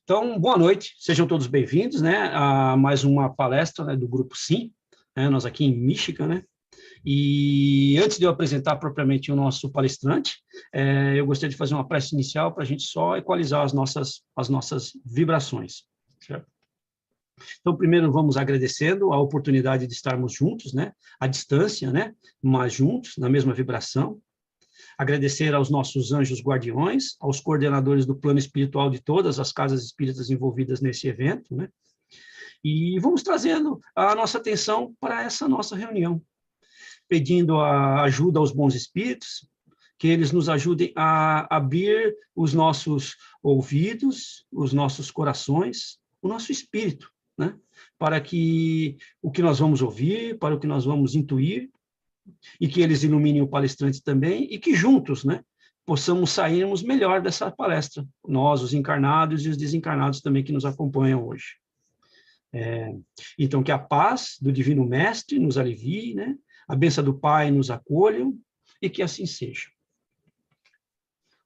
Então, boa noite, sejam todos bem-vindos, né, a mais uma palestra, né, do Grupo Sim, né, nós aqui em Michigan, né, e antes de eu apresentar propriamente o nosso palestrante, eu gostaria de fazer uma prece inicial para a gente só equalizar as nossas vibrações, certo? Então, primeiro vamos agradecendo a oportunidade de estarmos juntos, né, à distância, né, mas juntos, na mesma vibração. Agradecer aos nossos anjos guardiões, aos coordenadores do plano espiritual de todas as casas espíritas envolvidas nesse evento, né? E vamos trazendo a nossa atenção para essa nossa reunião, pedindo a ajuda aos bons espíritos, que eles nos ajudem a abrir os nossos ouvidos, os nossos corações, o nosso espírito, né? Para que o que nós vamos ouvir, para o que nós vamos intuir, e que eles iluminem o palestrante também, e que juntos, né, possamos sairmos melhor dessa palestra, nós, os encarnados e os desencarnados também que nos acompanham hoje. Então, que a paz do Divino Mestre nos alivie, né, a bênção do Pai nos acolha, e que assim seja.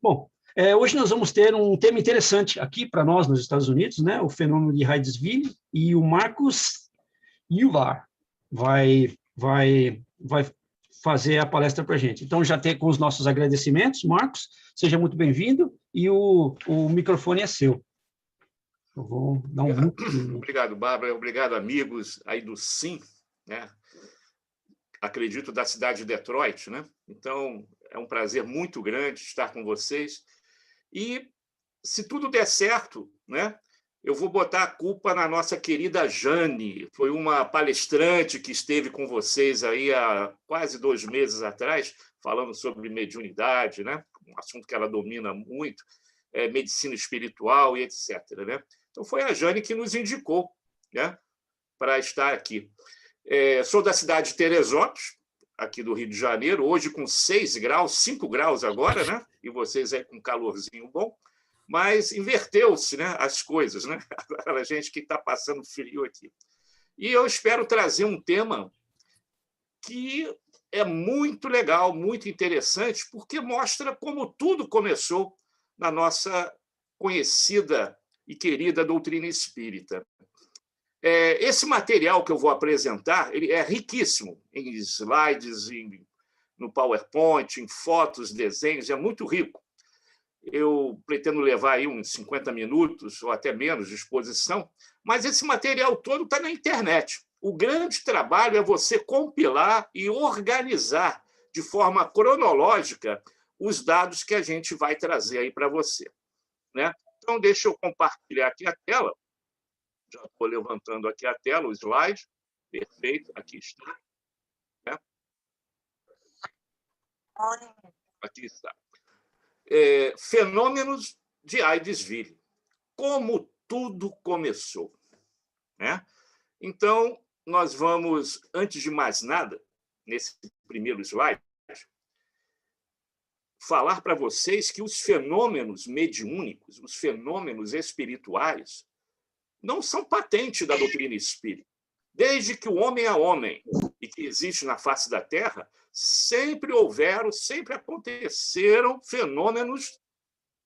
Bom, hoje nós vamos ter um tema interessante aqui para nós nos Estados Unidos, né, o fenômeno de Hydesville, e o Marcos Yuvar vai fazer a palestra para a gente. Então, já tem com os nossos agradecimentos, Marcos, seja muito bem-vindo, e o microfone é seu. Eu vou dar um... Obrigado, Bárbara, obrigado, amigos aí do Sim, né? Acredito da cidade de Detroit, né? Então, é um prazer muito grande estar com vocês. E, se tudo der certo, né, eu vou botar a culpa na nossa querida Jane. Foi uma palestrante que esteve com vocês aí há quase 2 meses atrás, falando sobre mediunidade, né? Um assunto que ela domina muito, medicina espiritual e etc. Né? Então, foi a Jane que nos indicou, né, para estar aqui. Sou da cidade de Teresópolis, aqui do Rio de Janeiro, hoje com 6 graus, 5 graus agora, né? E vocês aí com calorzinho bom. Mas inverteu-se, né, as coisas, né? A gente que está passando frio aqui. E eu espero trazer um tema que é muito legal, muito interessante, porque mostra como tudo começou na nossa conhecida e querida doutrina espírita. Esse material que eu vou apresentar ele é riquíssimo em slides, no PowerPoint, em fotos, desenhos, é muito rico. Eu pretendo levar aí uns 50 minutos ou até menos de exposição, mas esse material todo está na internet. O grande trabalho é você compilar e organizar de forma cronológica os dados que a gente vai trazer aí para você, né? Então, deixa eu compartilhar aqui a tela. Já estou levantando aqui a tela, o slide. Perfeito, aqui está. Né? Aqui está. Fenômenos de Hydesville. Como tudo começou. Né? Então, nós vamos, antes de mais nada, nesse primeiro slide, falar para vocês que os fenômenos mediúnicos, os fenômenos espirituais, não são patentes da doutrina espírita. Desde que o homem é homem e que existe na face da Terra, sempre aconteceram fenômenos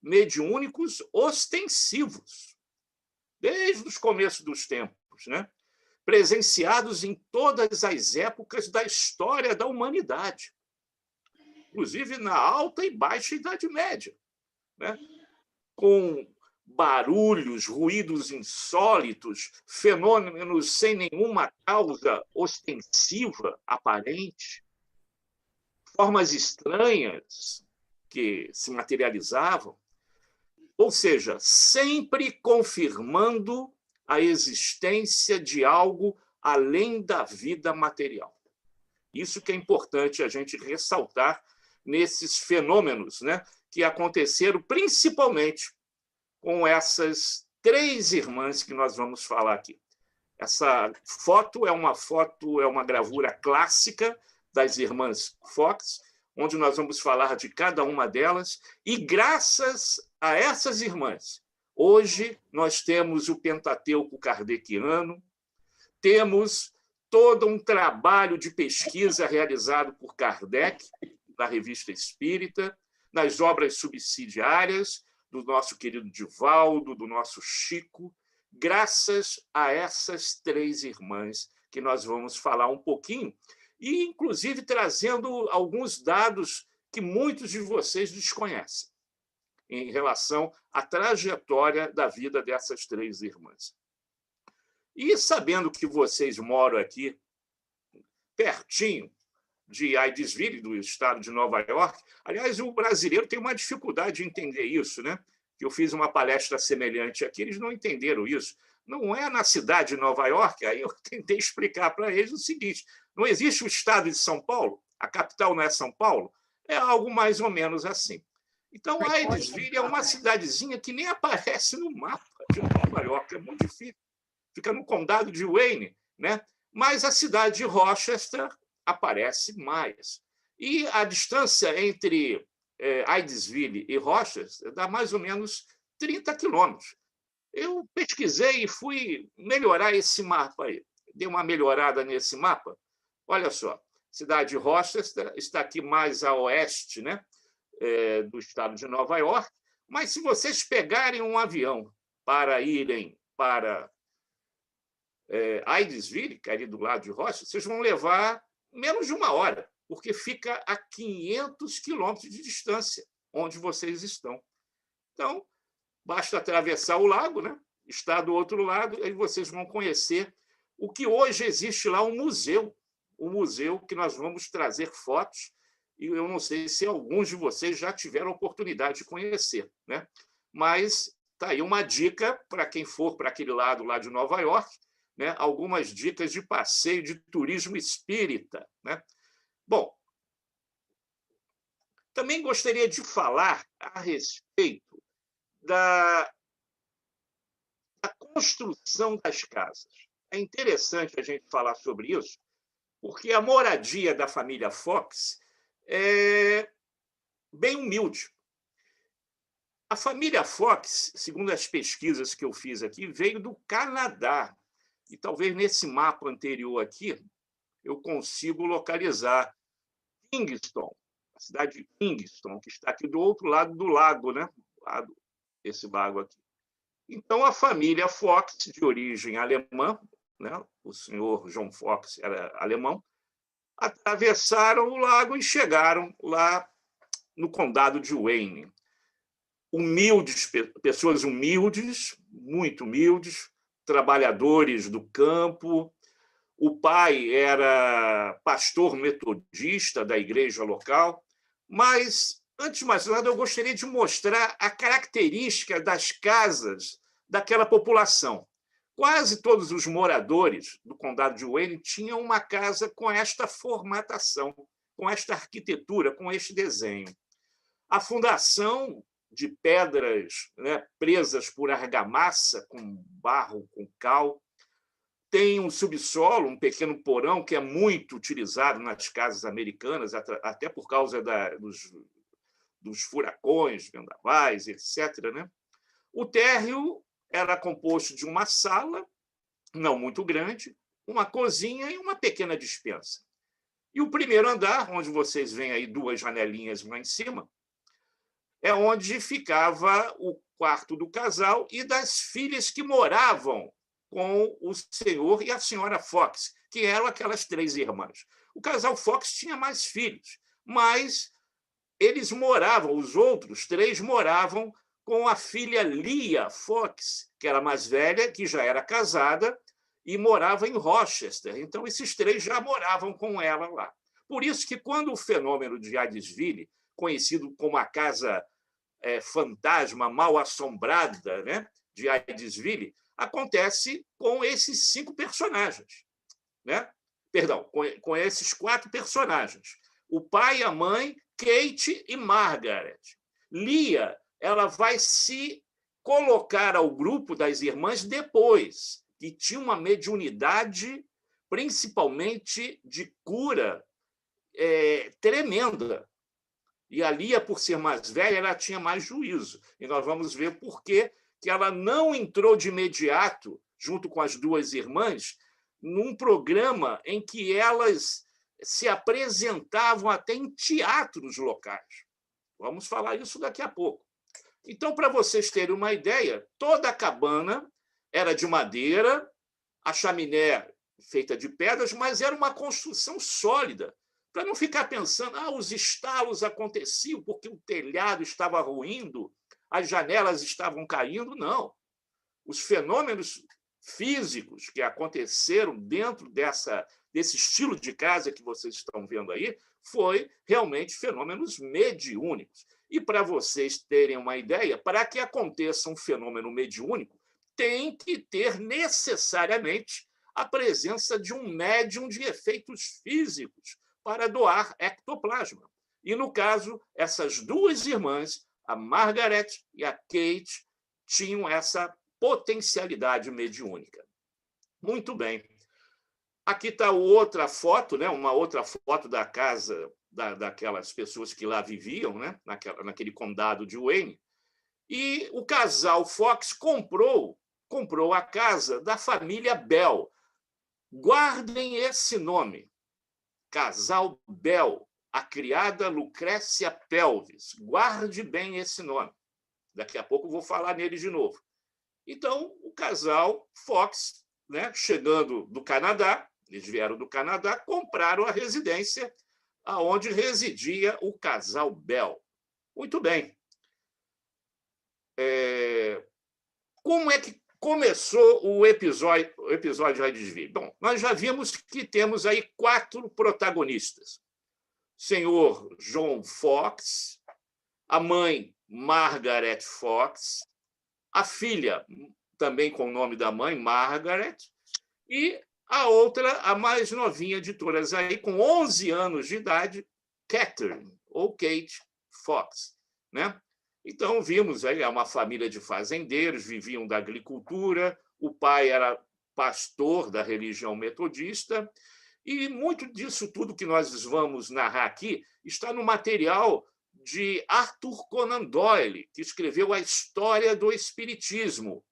mediúnicos ostensivos, desde os começos dos tempos, né? Presenciados em todas as épocas da história da humanidade, inclusive na Alta e Baixa Idade Média, né? Com barulhos, ruídos insólitos, fenômenos sem nenhuma causa ostensiva aparente, formas estranhas que se materializavam, ou seja, sempre confirmando a existência de algo além da vida material. Isso que é importante a gente ressaltar nesses fenômenos, né, que aconteceram principalmente com essas 3 irmãs que nós vamos falar aqui. Essa foto é uma gravura clássica das irmãs Fox, onde nós vamos falar de cada uma delas, e graças a essas irmãs, hoje nós temos o Pentateuco Kardeciano, temos todo um trabalho de pesquisa realizado por Kardec, na Revista Espírita, nas obras subsidiárias, do nosso querido Divaldo, do nosso Chico, graças a essas três irmãs que nós vamos falar um pouquinho, e, inclusive, trazendo alguns dados que muitos de vocês desconhecem em relação à trajetória da vida dessas três irmãs. E sabendo que vocês moram aqui pertinho de Hydesville, do estado de Nova York, aliás, o brasileiro tem uma dificuldade de entender isso, né? Eu fiz uma palestra semelhante aqui, eles não entenderam isso. Não é na cidade de Nova York, aí eu tentei explicar para eles o seguinte: não existe o estado de São Paulo, a capital não é São Paulo, é algo mais ou menos assim. Então, Hydesville é uma cidadezinha que nem aparece no mapa de Nova York, é muito difícil. Fica no condado de Wayne, né? Mas a cidade de Rochester aparece mais. E a distância entre Hydesville e Rochester dá mais ou menos 30 quilômetros. Eu pesquisei e fui melhorar esse mapa aí. Dei uma melhorada nesse mapa. Olha só, cidade de Rochester está aqui mais a oeste, né, do estado de Nova York, mas se vocês pegarem um avião para irem para Hydesville, que é ali do lado de Rochester, vocês vão levar menos de uma hora, porque fica a 500 quilômetros de distância onde vocês estão. Então, basta atravessar o lago, né? Estar do outro lado, e vocês vão conhecer o que hoje existe lá, um museu que nós vamos trazer fotos, e eu não sei se alguns de vocês já tiveram a oportunidade de conhecer, né? Mas está aí uma dica para quem for para aquele lado lá de Nova York, né? Algumas dicas de passeio de turismo espírita, né? Bom, também gostaria de falar a respeito da construção das casas. É interessante a gente falar sobre isso, porque a moradia da família Fox é bem humilde. A família Fox, segundo as pesquisas que eu fiz aqui, veio do Canadá. E talvez nesse mapa anterior aqui eu consigo localizar Kingston, a cidade de Kingston, que está aqui do outro lado do lago, né? Esse lago aqui. Então, a família Fox, de origem alemã, né? O senhor John Fox era alemão, atravessaram o lago e chegaram lá no condado de Wayne. Humildes, pessoas humildes, muito humildes, trabalhadores do campo. O pai era pastor metodista da igreja local, mas, antes de mais nada, eu gostaria de mostrar a característica das casas daquela população. Quase todos os moradores do condado de Wayne tinham uma casa com esta formatação, com esta arquitetura, com este desenho. A fundação de pedras, né, presas por argamassa, com barro, com cal. Tem um subsolo, um pequeno porão, que é muito utilizado nas casas americanas, até por causa dos furacões, vendavais, etc., né? O térreo era composto de uma sala, não muito grande, uma cozinha e uma pequena despensa. E o primeiro andar, onde vocês veem aí duas janelinhas lá em cima, é onde ficava o quarto do casal e das filhas que moravam com o senhor e a senhora Fox, que eram aquelas três irmãs. O casal Fox tinha mais filhos, mas eles moravam, os outros três moravam com a filha Leah Fox, que era mais velha, que já era casada e morava em Rochester. Então, esses três já moravam com ela lá. Por isso que, quando o fenômeno de Hydesville, conhecido como a casa fantasma mal-assombrada, né, de Hydesville, acontece com esses 5 personagens, né? Perdão, com esses 4 personagens. O pai, a mãe, Kate e Margaret. Leah, ela vai se colocar ao grupo das irmãs depois, que tinha uma mediunidade, principalmente de cura, tremenda. E a Leah, por ser mais velha, ela tinha mais juízo. E nós vamos ver por que ela não entrou de imediato, junto com as duas irmãs, num programa em que elas se apresentavam até em teatros locais. Vamos falar isso daqui a pouco. Então, para vocês terem uma ideia, toda a cabana era de madeira, a chaminé feita de pedras, mas era uma construção sólida, para não ficar pensando, os estalos aconteciam porque o telhado estava ruindo, as janelas estavam caindo. Não. Os fenômenos físicos que aconteceram dentro desse estilo de casa que vocês estão vendo aí foi realmente fenômenos mediúnicos. E para vocês terem uma ideia, para que aconteça um fenômeno mediúnico, tem que ter necessariamente a presença de um médium de efeitos físicos para doar ectoplasma. E, no caso, essas duas irmãs, a Margaret e a Kate, tinham essa potencialidade mediúnica. Muito bem. Aqui está outra foto, né? Uma outra foto da casa daquelas pessoas que lá viviam, né? Naquele condado de Wayne. E o casal Fox comprou a casa da família Bell. Guardem esse nome, Casal Bell, a criada Lucrécia Pelvis. Guarde bem esse nome. Daqui a pouco eu vou falar nele de novo. Então, o casal Fox, né, chegando do Canadá, eles vieram do Canadá, compraram a residência onde residia o casal Bell. Muito bem. Como é que começou o episódio de Hydesville? Bom, nós já vimos que temos aí 4 protagonistas. O senhor John Fox, a mãe Margaret Fox, a filha, também com o nome da mãe, Margaret, e a outra, a mais novinha de todas aí, com 11 anos de idade, Catherine, ou Kate Fox, né? Então, vimos aí uma família de fazendeiros, viviam da agricultura, o pai era pastor da religião metodista, e muito disso tudo que nós vamos narrar aqui está no material de Arthur Conan Doyle, que escreveu A História do Espiritismo,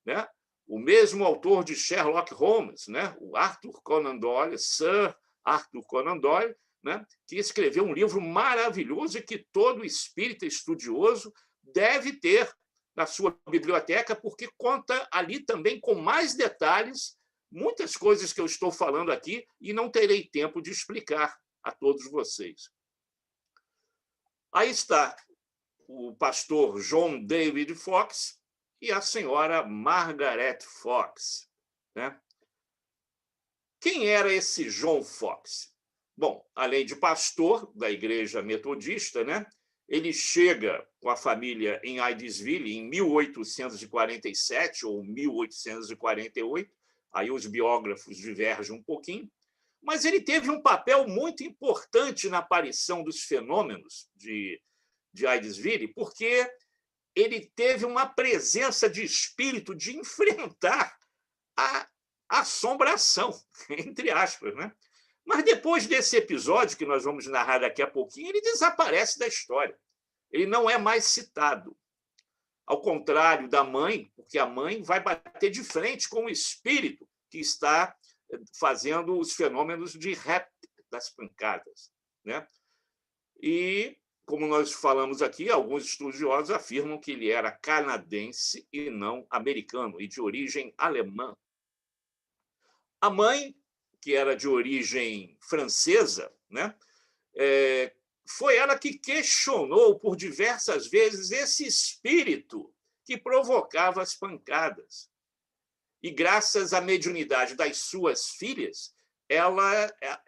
né? O mesmo autor de Sherlock Holmes, né? O Arthur Conan Doyle, Sir Arthur Conan Doyle, né? Que escreveu um livro maravilhoso e que todo espírita estudioso deve ter na sua biblioteca, porque conta ali também com mais detalhes muitas coisas que eu estou falando aqui e não terei tempo de explicar a todos vocês. Aí está o pastor John David Fox e a senhora Margaret Fox, né? Quem era esse John Fox? Bom, além de pastor da igreja metodista, né? Ele chega com a família em Hydesville em 1847 ou 1848, aí os biógrafos divergem um pouquinho, mas ele teve um papel muito importante na aparição dos fenômenos de Hydesville, porque ele teve uma presença de espírito de enfrentar a assombração, entre aspas, né? Mas depois desse episódio, que nós vamos narrar daqui a pouquinho, ele desaparece da história. Ele não é mais citado. Ao contrário da mãe, porque a mãe vai bater de frente com o espírito que está fazendo os fenômenos de rap das pancadas, né? E, como nós falamos aqui, alguns estudiosos afirmam que ele era canadense e não americano, e de origem alemã. A mãe, que era de origem francesa, né? Foi ela que questionou por diversas vezes esse espírito que provocava as pancadas. E, graças à mediunidade das suas filhas,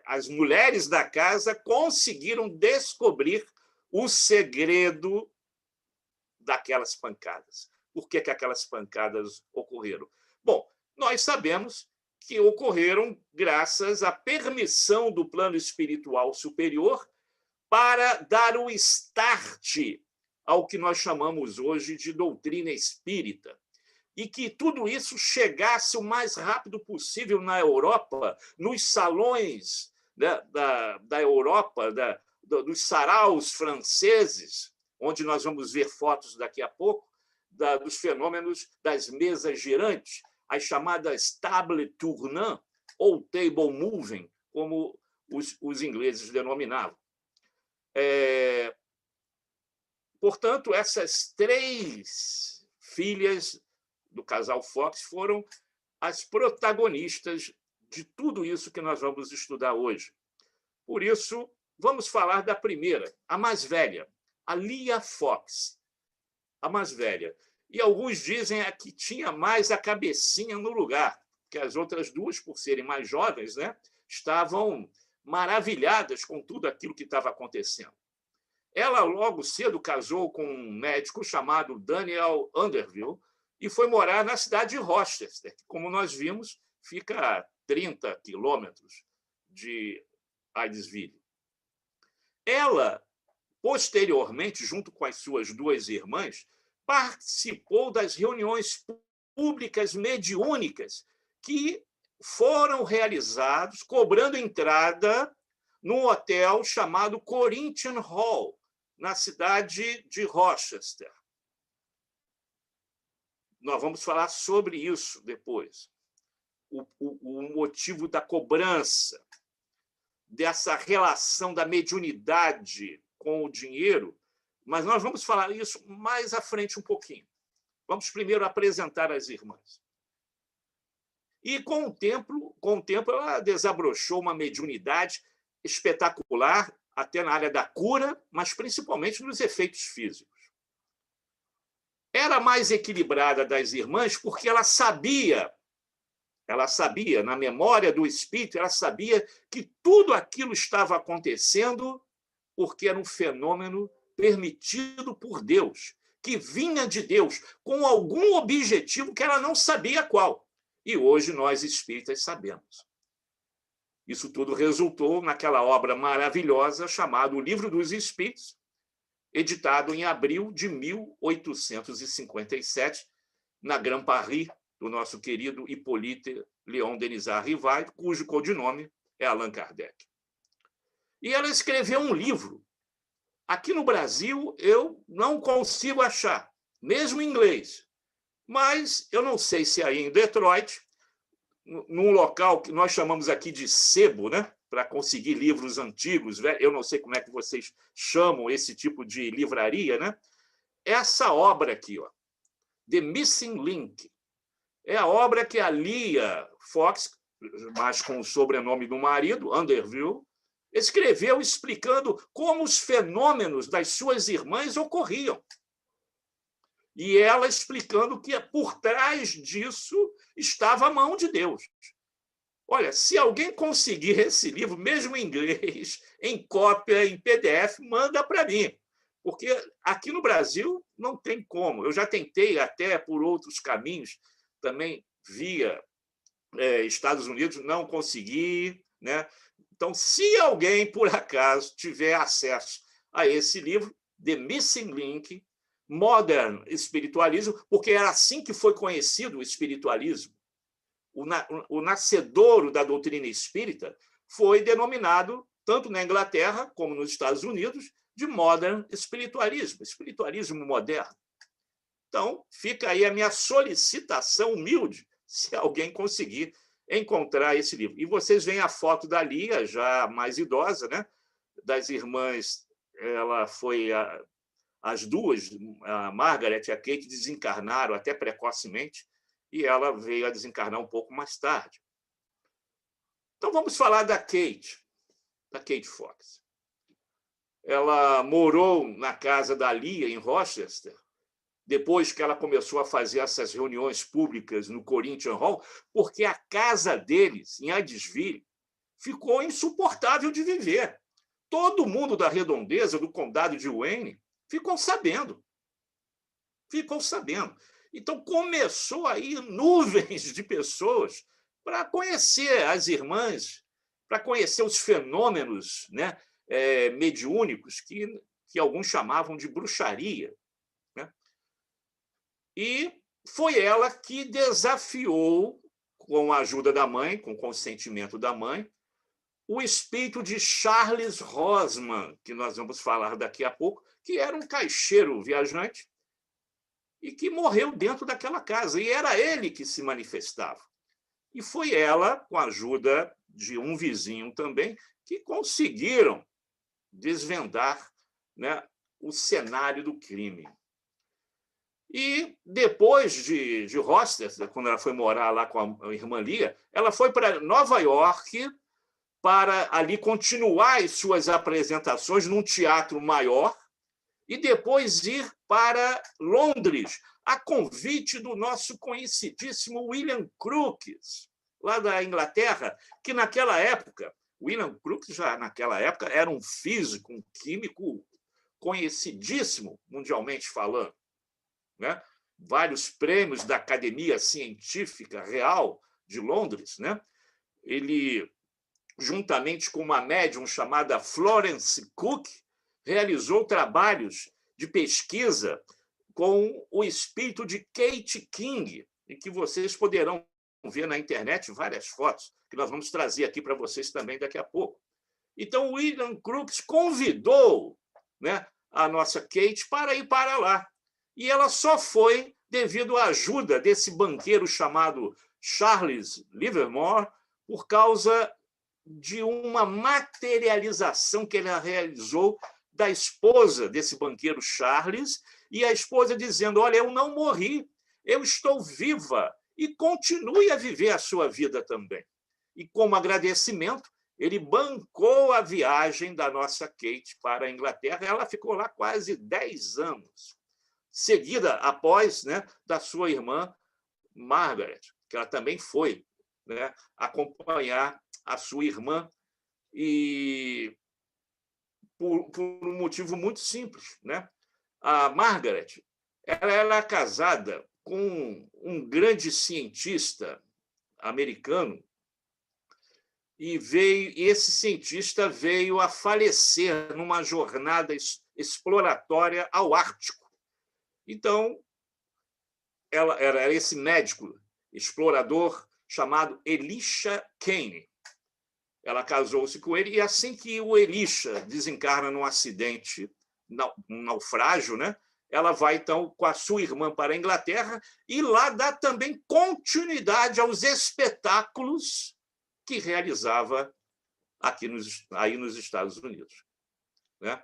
as mulheres da casa conseguiram descobrir o segredo daquelas pancadas. Por que aquelas pancadas ocorreram? Bom, nós sabemos que ocorreram graças à permissão do plano espiritual superior para dar o start ao que nós chamamos hoje de doutrina espírita, e que tudo isso chegasse o mais rápido possível na Europa, nos salões, né, da Europa, dos saraus franceses, onde nós vamos ver fotos daqui a pouco, dos fenômenos das mesas girantes, as chamadas table tournant ou table moving, como os ingleses denominavam. portanto, essas 3 filhas do casal Fox foram as protagonistas de tudo isso que nós vamos estudar hoje. Por isso, vamos falar da primeira, a mais velha, a Leah Fox, a mais velha. E alguns dizem que tinha mais a cabecinha no lugar, que as outras 2, por serem mais jovens, né, estavam maravilhadas com tudo aquilo que estava acontecendo. Ela, logo cedo, casou com um médico chamado Daniel Underville e foi morar na cidade de Rochester, que, como nós vimos, fica a 30 quilômetros de Hydesville. Ela, posteriormente, junto com as suas 2 irmãs, participou das reuniões públicas mediúnicas que foram realizados cobrando entrada num hotel chamado Corinthian Hall, na cidade de Rochester. Nós vamos falar sobre isso depois. O motivo da cobrança, dessa relação da mediunidade com o dinheiro, mas nós vamos falar isso mais à frente um pouquinho. Vamos primeiro apresentar as irmãs. E, com o tempo, ela desabrochou uma mediunidade espetacular, até na área da cura, mas principalmente nos efeitos físicos. Era a mais equilibrada das irmãs porque ela sabia, na memória do espírito, ela sabia que tudo aquilo estava acontecendo porque era um fenômeno permitido por Deus, que vinha de Deus, com algum objetivo que ela não sabia qual. E hoje nós, espíritas, sabemos. Isso tudo resultou naquela obra maravilhosa chamada O Livro dos Espíritos, editado em abril de 1857, na Grand Paris, do nosso querido Hippolyte Léon Denisard Rivail, cujo codinome é Allan Kardec. E ela escreveu um livro. Aqui no Brasil, eu não consigo achar, mesmo em inglês. Mas eu não sei se aí em Detroit, num local que nós chamamos aqui de sebo, né? Para conseguir livros antigos, eu não sei como é que vocês chamam esse tipo de livraria, né? Essa obra aqui, ó, The Missing Link, é a obra que a Leah Fox, mas com o sobrenome do marido, Underville, escreveu explicando como os fenômenos das suas irmãs ocorriam. E ela explicando que por trás disso estava a mão de Deus. Olha, se alguém conseguir esse livro, mesmo em inglês, em cópia, em PDF, manda para mim. Porque aqui no Brasil não tem como. Eu já tentei até por outros caminhos, também via Estados Unidos, não consegui, né? Então, se alguém, por acaso, tiver acesso a esse livro, The Missing Link, Modern Espiritualismo, porque era assim que foi conhecido o espiritualismo. O nascedouro da doutrina espírita foi denominado, tanto na Inglaterra como nos Estados Unidos, de Modern Espiritualismo, espiritualismo moderno. Então, fica aí a minha solicitação humilde, se alguém conseguir encontrar esse livro. E vocês veem a foto da Lia, já mais idosa, né? Das irmãs, ela foi as 2, a Margaret e a Kate, desencarnaram até precocemente, e ela veio a desencarnar um pouco mais tarde. Então, vamos falar da Kate Fox. Ela morou na casa da Lia, em Rochester, depois que ela começou a fazer essas reuniões públicas no Corinthian Hall, porque a casa deles, em Hydesville, ficou insuportável de viver. Todo mundo da redondeza, do condado de Wayne, ficou sabendo. Então, começou aí nuvens de pessoas para conhecer as irmãs, para conhecer os fenômenos, né, mediúnicos que alguns chamavam de bruxaria. Né? E foi ela que desafiou, com a ajuda da mãe, com o consentimento da mãe, o espírito de Charles Rosman, que nós vamos falar daqui a pouco, que era um caixeiro viajante e que morreu dentro daquela casa. E era ele que se manifestava. E foi ela, com a ajuda de um vizinho também, que conseguiram desvendar, né, o cenário do crime. E depois de Rochester, quando ela foi morar lá com a irmã Lia, ela foi para Nova York para ali continuar as suas apresentações num teatro maior e depois ir para Londres, a convite do nosso conhecidíssimo William Crookes, lá da Inglaterra, que naquela época, William Crookes já naquela época era um físico, um químico conhecidíssimo mundialmente falando, né? Vários prêmios da Academia Científica Real de Londres, né? Ele, juntamente com uma médium chamada Florence Cook, realizou trabalhos de pesquisa com o espírito de Kate King, em que vocês poderão ver na internet várias fotos, que nós vamos trazer aqui para vocês também daqui a pouco. Então, William Crookes convidou, né, a nossa Kate para ir para lá. E ela só foi devido à ajuda desse banqueiro chamado Charles Livermore, por causa de uma materialização que ele realizou da esposa desse banqueiro Charles, e a esposa dizendo: olha, eu não morri, eu estou viva, e continue a viver a sua vida também. E, como agradecimento, ele bancou a viagem da nossa Kate para a Inglaterra. Ela ficou lá quase 10 anos, seguida após, né, da sua irmã Margaret, que ela também foi, né, acompanhar a sua irmã, e por um motivo muito simples, né? A Margaret, ela era casada com um grande cientista americano, e esse cientista veio a falecer numa jornada exploratória ao Ártico. Então, ela era esse médico explorador chamado Elisha Kane. Ela casou-se com ele, e assim que o Elisha desencarna num acidente, um naufrágio, né? Ela vai, então, com a sua irmã para a Inglaterra, e lá dá também continuidade aos espetáculos que realizava aí nos Estados Unidos, né?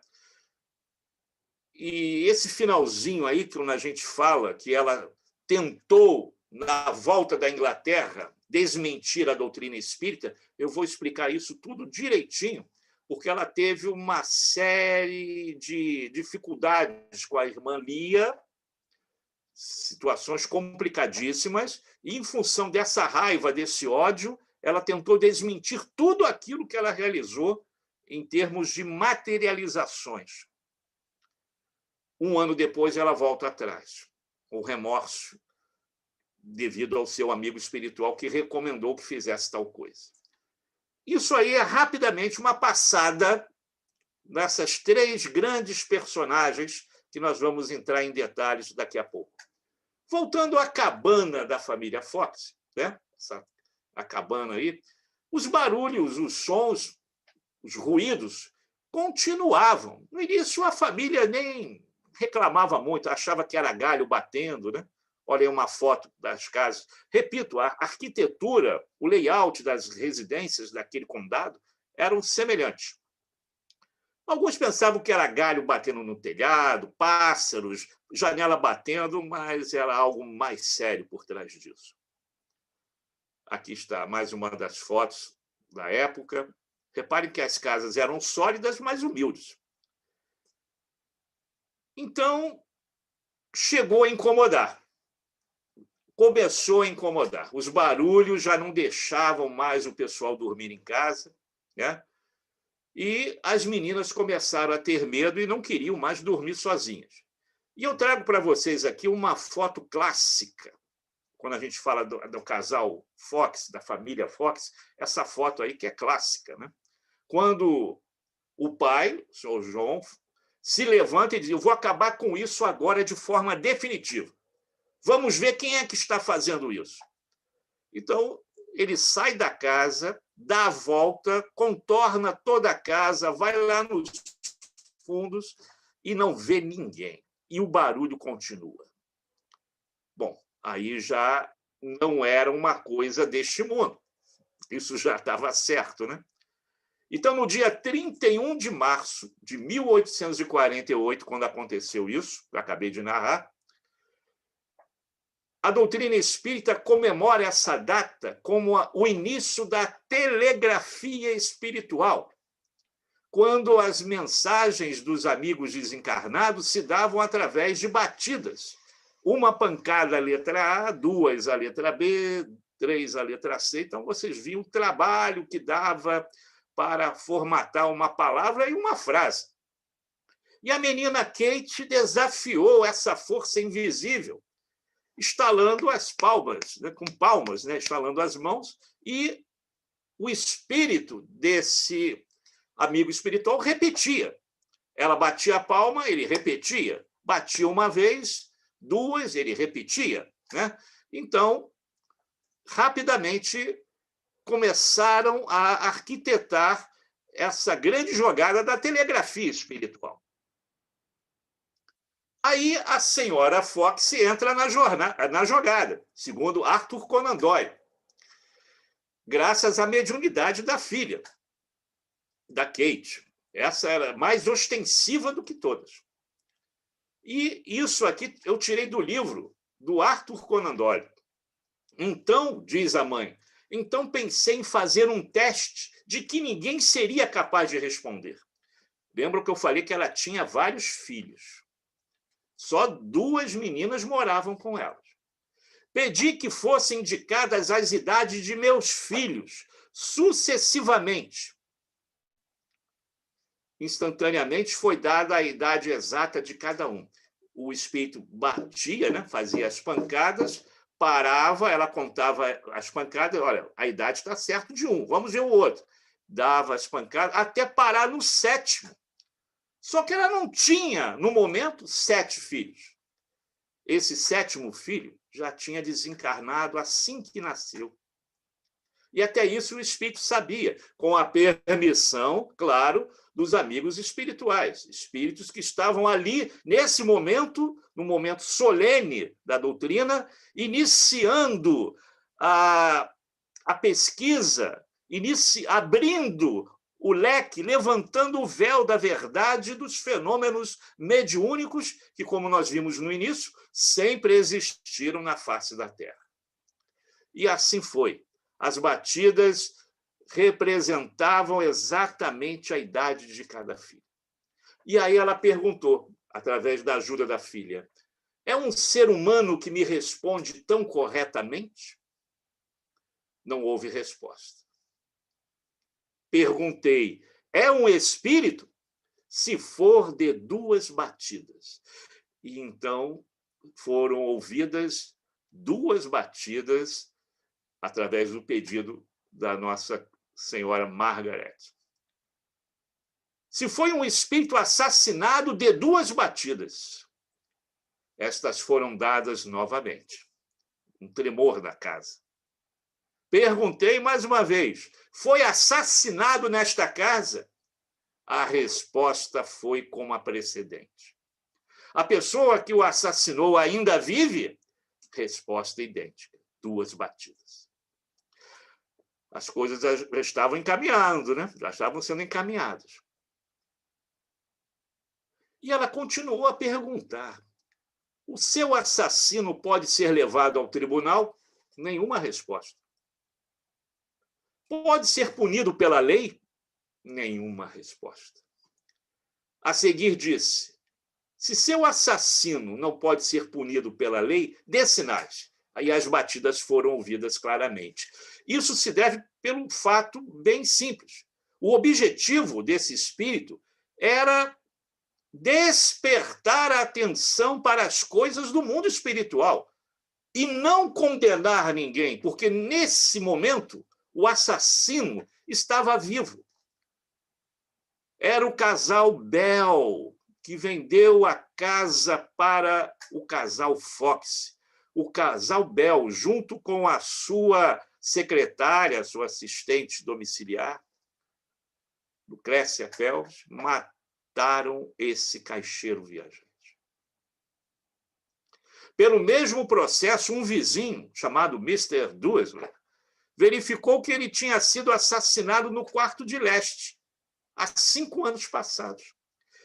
E esse finalzinho aí, quando a gente fala que ela tentou, na volta da Inglaterra, desmentir a doutrina espírita, eu vou explicar isso tudo direitinho, porque ela teve uma série de dificuldades com a irmã Lia, situações complicadíssimas, e, em função dessa raiva, desse ódio, ela tentou desmentir tudo aquilo que ela realizou em termos de materializações. Um ano depois, ela volta atrás, com remorso, devido ao seu amigo espiritual que recomendou que fizesse tal coisa. Isso aí é rapidamente uma passada nessas 3 grandes personagens que nós vamos entrar em detalhes daqui a pouco. Voltando à cabana da família Fox, né? A cabana aí, os barulhos, os sons, os ruídos continuavam. No início, a família nem reclamava muito, achava que era galho batendo, né? Olha aí uma foto das casas. Repito, a arquitetura, o layout das residências daquele condado eram semelhantes. Alguns pensavam que era galho batendo no telhado, pássaros, janela batendo, mas era algo mais sério por trás disso. Aqui está mais uma das fotos da época. Reparem que as casas eram sólidas, mas humildes. Então, chegou a incomodar. Começou a incomodar. Os barulhos já não deixavam mais o pessoal dormir em casa, né? E as meninas começaram a ter medo e não queriam mais dormir sozinhas. E eu trago para vocês aqui uma foto clássica. Quando a gente fala do casal Fox, da família Fox, essa foto aí que é clássica, né? Quando o pai, o senhor João, se levanta e diz: eu vou acabar com isso agora de forma definitiva. Vamos ver quem é que está fazendo isso. Então, ele sai da casa, dá a volta, contorna toda a casa, vai lá nos fundos e não vê ninguém. E o barulho continua. Bom, aí já não era uma coisa deste mundo. Isso já estava certo, né? Então, no dia 31 de março de 1848, quando aconteceu isso, que eu acabei de narrar, a doutrina espírita comemora essa data como o início da telegrafia espiritual, quando as mensagens dos amigos desencarnados se davam através de batidas. Uma pancada a letra A, duas a letra B, três a letra C. Então, vocês viam o trabalho que dava para formatar uma palavra e uma frase. E a menina Kate desafiou essa força invisível, estalando as palmas, né, com palmas, né, estalando as mãos, e o espírito desse amigo espiritual repetia. Ela batia a palma, ele repetia. Batia uma vez, duas, ele repetia, né? Então, rapidamente, começaram a arquitetar essa grande jogada da telegrafia espiritual. Aí a senhora Fox entra na jogada, segundo Arthur Conan Doyle, graças à mediunidade da filha, da Kate. Essa era mais ostensiva do que todas. E isso aqui eu tirei do livro do Arthur Conan Doyle. Então, diz a mãe, então pensei em fazer um teste de que ninguém seria capaz de responder. Lembra que eu falei que ela tinha vários filhos. Só 2 meninas moravam com elas. Pedi que fossem indicadas as idades de meus filhos, sucessivamente. Instantaneamente foi dada a idade exata de cada um. O espírito batia, né? Fazia as pancadas, parava, ela contava as pancadas, olha, a idade está certa de um, vamos ver o outro. Dava as pancadas até parar no 7º. Só que ela não tinha, no momento, 7 filhos. Esse 7º filho já tinha desencarnado assim que nasceu. E até isso o espírito sabia, com a permissão, claro, dos amigos espirituais, espíritos que estavam ali, nesse momento, no momento solene da doutrina, iniciando a pesquisa, abrindo o leque, levantando o véu da verdade dos fenômenos mediúnicos que, como nós vimos no início, sempre existiram na face da Terra. E assim foi. As batidas representavam exatamente a idade de cada filho. E aí ela perguntou, através da ajuda da filha, é um ser humano que me responde tão corretamente? Não houve resposta. Perguntei, é um espírito? Se for de 2 batidas. E então foram ouvidas 2 batidas através do pedido da Nossa Senhora Margaret. Se foi um espírito assassinado de 2 batidas, estas foram dadas novamente. Um tremor na casa. Perguntei mais uma vez, foi assassinado nesta casa? A resposta foi como a precedente. A pessoa que o assassinou ainda vive? Resposta idêntica, 2 batidas. As coisas já estavam encaminhando, né? Já estavam sendo encaminhadas. E ela continuou a perguntar, o seu assassino pode ser levado ao tribunal? Nenhuma resposta. Pode ser punido pela lei? Nenhuma resposta. A seguir disse, se seu assassino não pode ser punido pela lei, dê sinais. Aí as batidas foram ouvidas claramente. Isso se deve pelo fato bem simples. O objetivo desse espírito era despertar a atenção para as coisas do mundo espiritual e não condenar ninguém, porque nesse momento o assassino estava vivo. Era o casal Bell, que vendeu a casa para o casal Fox. O casal Bell, junto com a sua secretária, sua assistente domiciliar, Lucrécia Phelps, mataram esse caixeiro viajante. Pelo mesmo processo, um vizinho, chamado Mr. Duesler, verificou que ele tinha sido assassinado no quarto de leste, há 5 anos passados,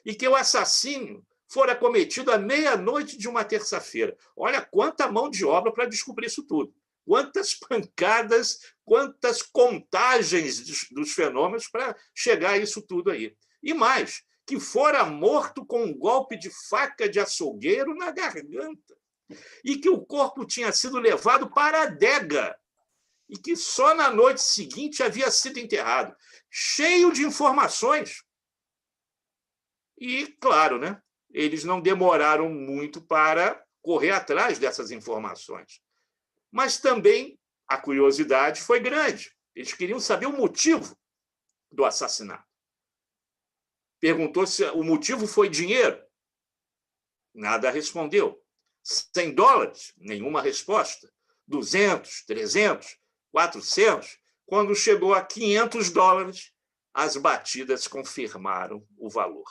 e que o assassínio fora cometido à meia-noite de uma terça-feira. Olha quanta mão de obra para descobrir isso tudo. Quantas pancadas, quantas contagens dos fenômenos para chegar a isso tudo aí. E mais, que fora morto com um golpe de faca de açougueiro na garganta. E que o corpo tinha sido levado para a adega. E que só na noite seguinte havia sido enterrado. Cheio de informações. E, claro, né, eles não demoraram muito para correr atrás dessas informações. Mas também a curiosidade foi grande. Eles queriam saber o motivo do assassinato. Perguntou se o motivo foi dinheiro. Nada respondeu. $100? Nenhuma resposta. 200, 300, 400. Quando chegou a $500, as batidas confirmaram o valor.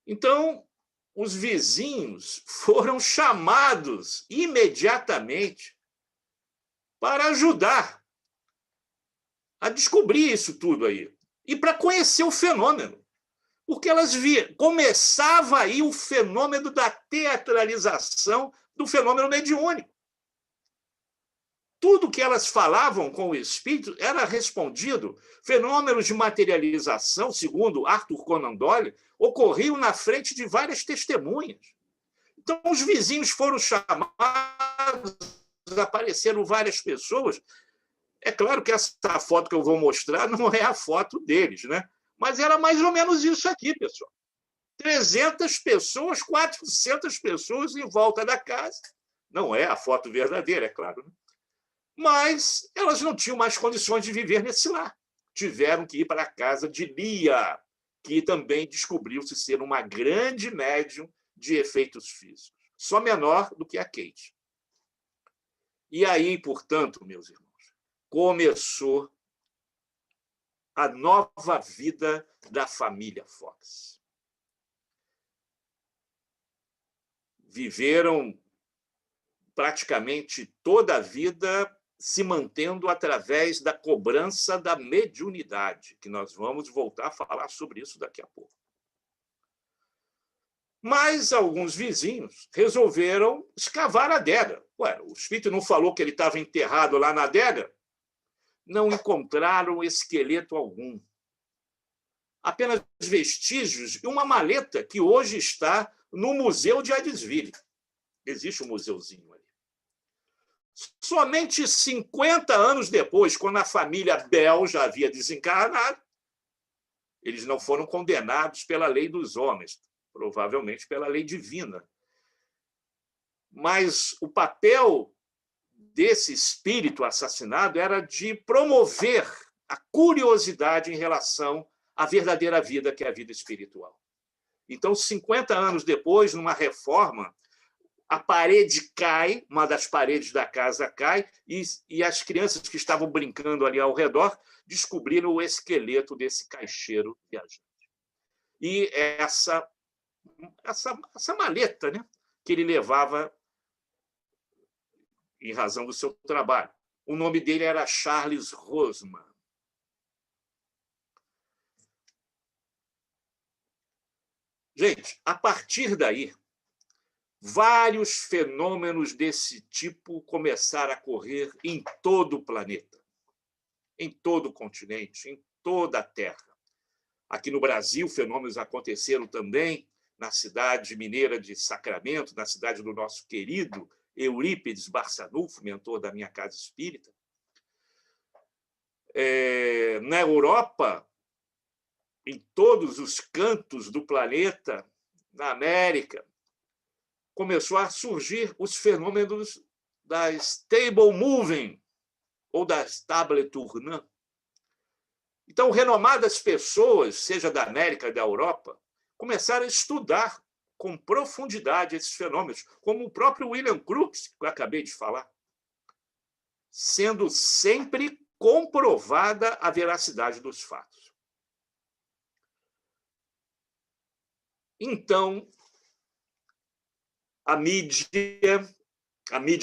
Então, os vizinhos foram chamados imediatamente para ajudar a descobrir isso tudo aí e para conhecer o fenômeno. Porque elas viam, começava aí o fenômeno da teatralização do fenômeno mediúnico. Tudo que elas falavam com o espírito era respondido. Fenômenos de materialização, segundo Arthur Conan Doyle, ocorriam na frente de várias testemunhas. Então, os vizinhos foram chamados, apareceram várias pessoas. É claro que essa foto que eu vou mostrar não é a foto deles, né? Mas era mais ou menos isso aqui, pessoal. 300 pessoas, 400 pessoas em volta da casa. Não é a foto verdadeira, é claro, né? Mas elas não tinham mais condições de viver nesse lar. Tiveram que ir para a casa de Lia, que também descobriu-se ser uma grande médium de efeitos físicos, só menor do que a Kate. E aí, portanto, meus irmãos, começou a nova vida da família Fox. Viveram praticamente toda a vida se mantendo através da cobrança da mediunidade, que nós vamos voltar a falar sobre isso daqui a pouco. Mas alguns vizinhos resolveram escavar a adega. Ué, o espírito não falou que ele estava enterrado lá na adega? Não encontraram esqueleto algum. Apenas vestígios e uma maleta que hoje está no Museu de Addisville. Existe um museuzinho ali. Somente 50 anos depois, quando a família Bell já havia desencarnado, eles não foram condenados pela lei dos homens, provavelmente pela lei divina. Mas o papel desse espírito assassinado era de promover a curiosidade em relação à verdadeira vida, que é a vida espiritual. Então, 50 anos depois, numa reforma, a parede cai, uma das paredes da casa cai, e as crianças que estavam brincando ali ao redor descobriram o esqueleto desse caixeiro viajante. E essa maleta, né, que ele levava em razão do seu trabalho. O nome dele era Charles Rosman. Gente, a partir daí, vários fenômenos desse tipo começaram a ocorrer em todo o planeta, em todo o continente, em toda a Terra. Aqui no Brasil, fenômenos aconteceram também na cidade mineira de Sacramento, na cidade do nosso querido Eurípides Barçanufo, mentor da minha casa espírita. Na Europa, em todos os cantos do planeta, na América, começou a surgir os fenômenos da stable moving, ou da stable tournant. Então, renomadas pessoas, seja da América, da Europa, começaram a estudar com profundidade esses fenômenos, como o próprio William Crookes, que eu acabei de falar, sendo sempre comprovada a veracidade dos fatos. Então, a mídia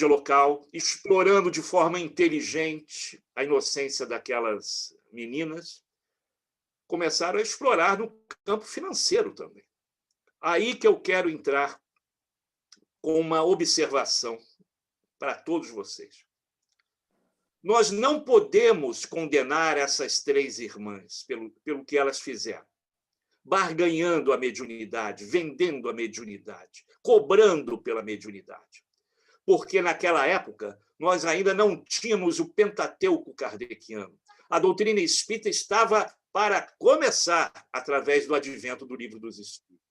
local, explorando de forma inteligente a inocência daquelas meninas, começaram a explorar no campo financeiro também. Aí que eu quero entrar com uma observação para todos vocês. Nós não podemos condenar essas três irmãs pelo que elas fizeram, barganhando a mediunidade, vendendo a mediunidade, cobrando pela mediunidade. Porque, naquela época, nós ainda não tínhamos o Pentateuco kardeciano. A doutrina espírita estava para começar através do advento do Livro dos Espíritos.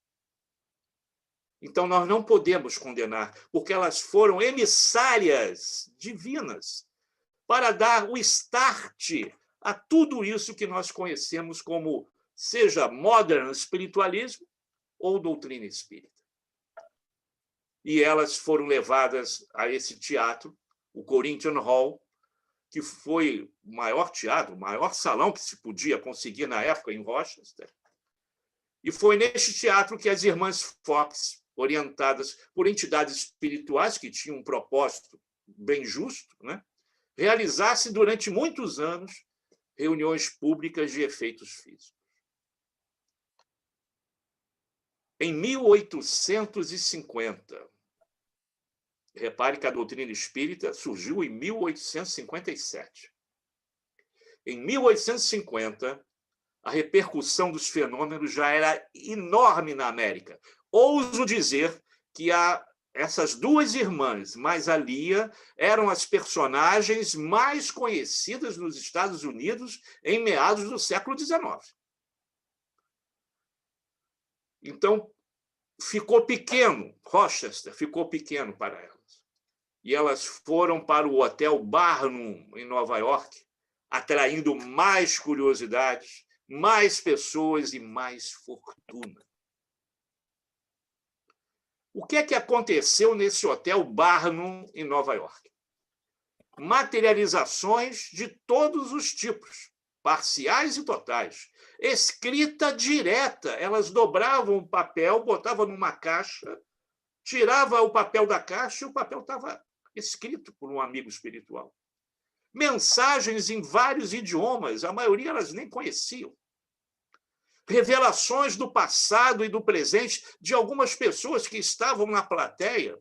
Então, nós não podemos condenar, porque elas foram emissárias divinas para dar o start a tudo isso que nós conhecemos como, seja modern espiritualismo ou doutrina espírita. E elas foram levadas a esse teatro, o Corinthian Hall, que foi o maior teatro, o maior salão que se podia conseguir na época em Rochester. E foi neste teatro que as irmãs Fox, orientadas por entidades espirituais que tinham um propósito bem justo, né, realizassem durante muitos anos reuniões públicas de efeitos físicos. Em 1850, repare que a doutrina espírita surgiu em 1857. Em 1850, a repercussão dos fenômenos já era enorme na América. Ouso dizer que essas duas irmãs, mais a Lia, eram as personagens mais conhecidas nos Estados Unidos em meados do século XIX. Então, ficou pequeno, Rochester ficou pequeno para elas. E elas foram para o Hotel Barnum, em Nova York, atraindo mais curiosidades, mais pessoas e mais fortuna. O que é que aconteceu nesse Hotel Barnum, em Nova York? Materializações de todos os tipos, parciais e totais. Escrita direta. Elas dobravam o papel, botavam numa caixa, tirava o papel da caixa e o papel estava escrito por um amigo espiritual. Mensagens em vários idiomas, a maioria elas nem conheciam. Revelações do passado e do presente de algumas pessoas que estavam na plateia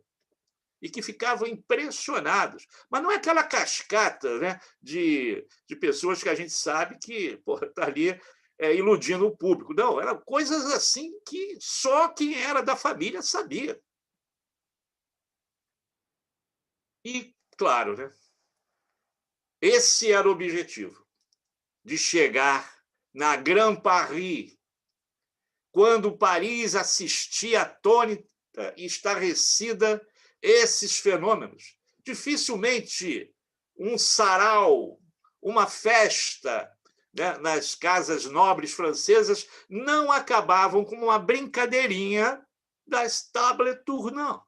e que ficavam impressionados. Mas não é aquela cascata, né, de pessoas que a gente sabe que está ali iludindo o público. Não, eram coisas assim que só quem era da família sabia. E, claro, né, esse era o objetivo, de chegar na Grand Paris, quando Paris assistia atônita e estarrecida esses fenômenos. Dificilmente um sarau, uma festa, né, nas casas nobres francesas não acabavam com uma brincadeirinha das tables tournantes.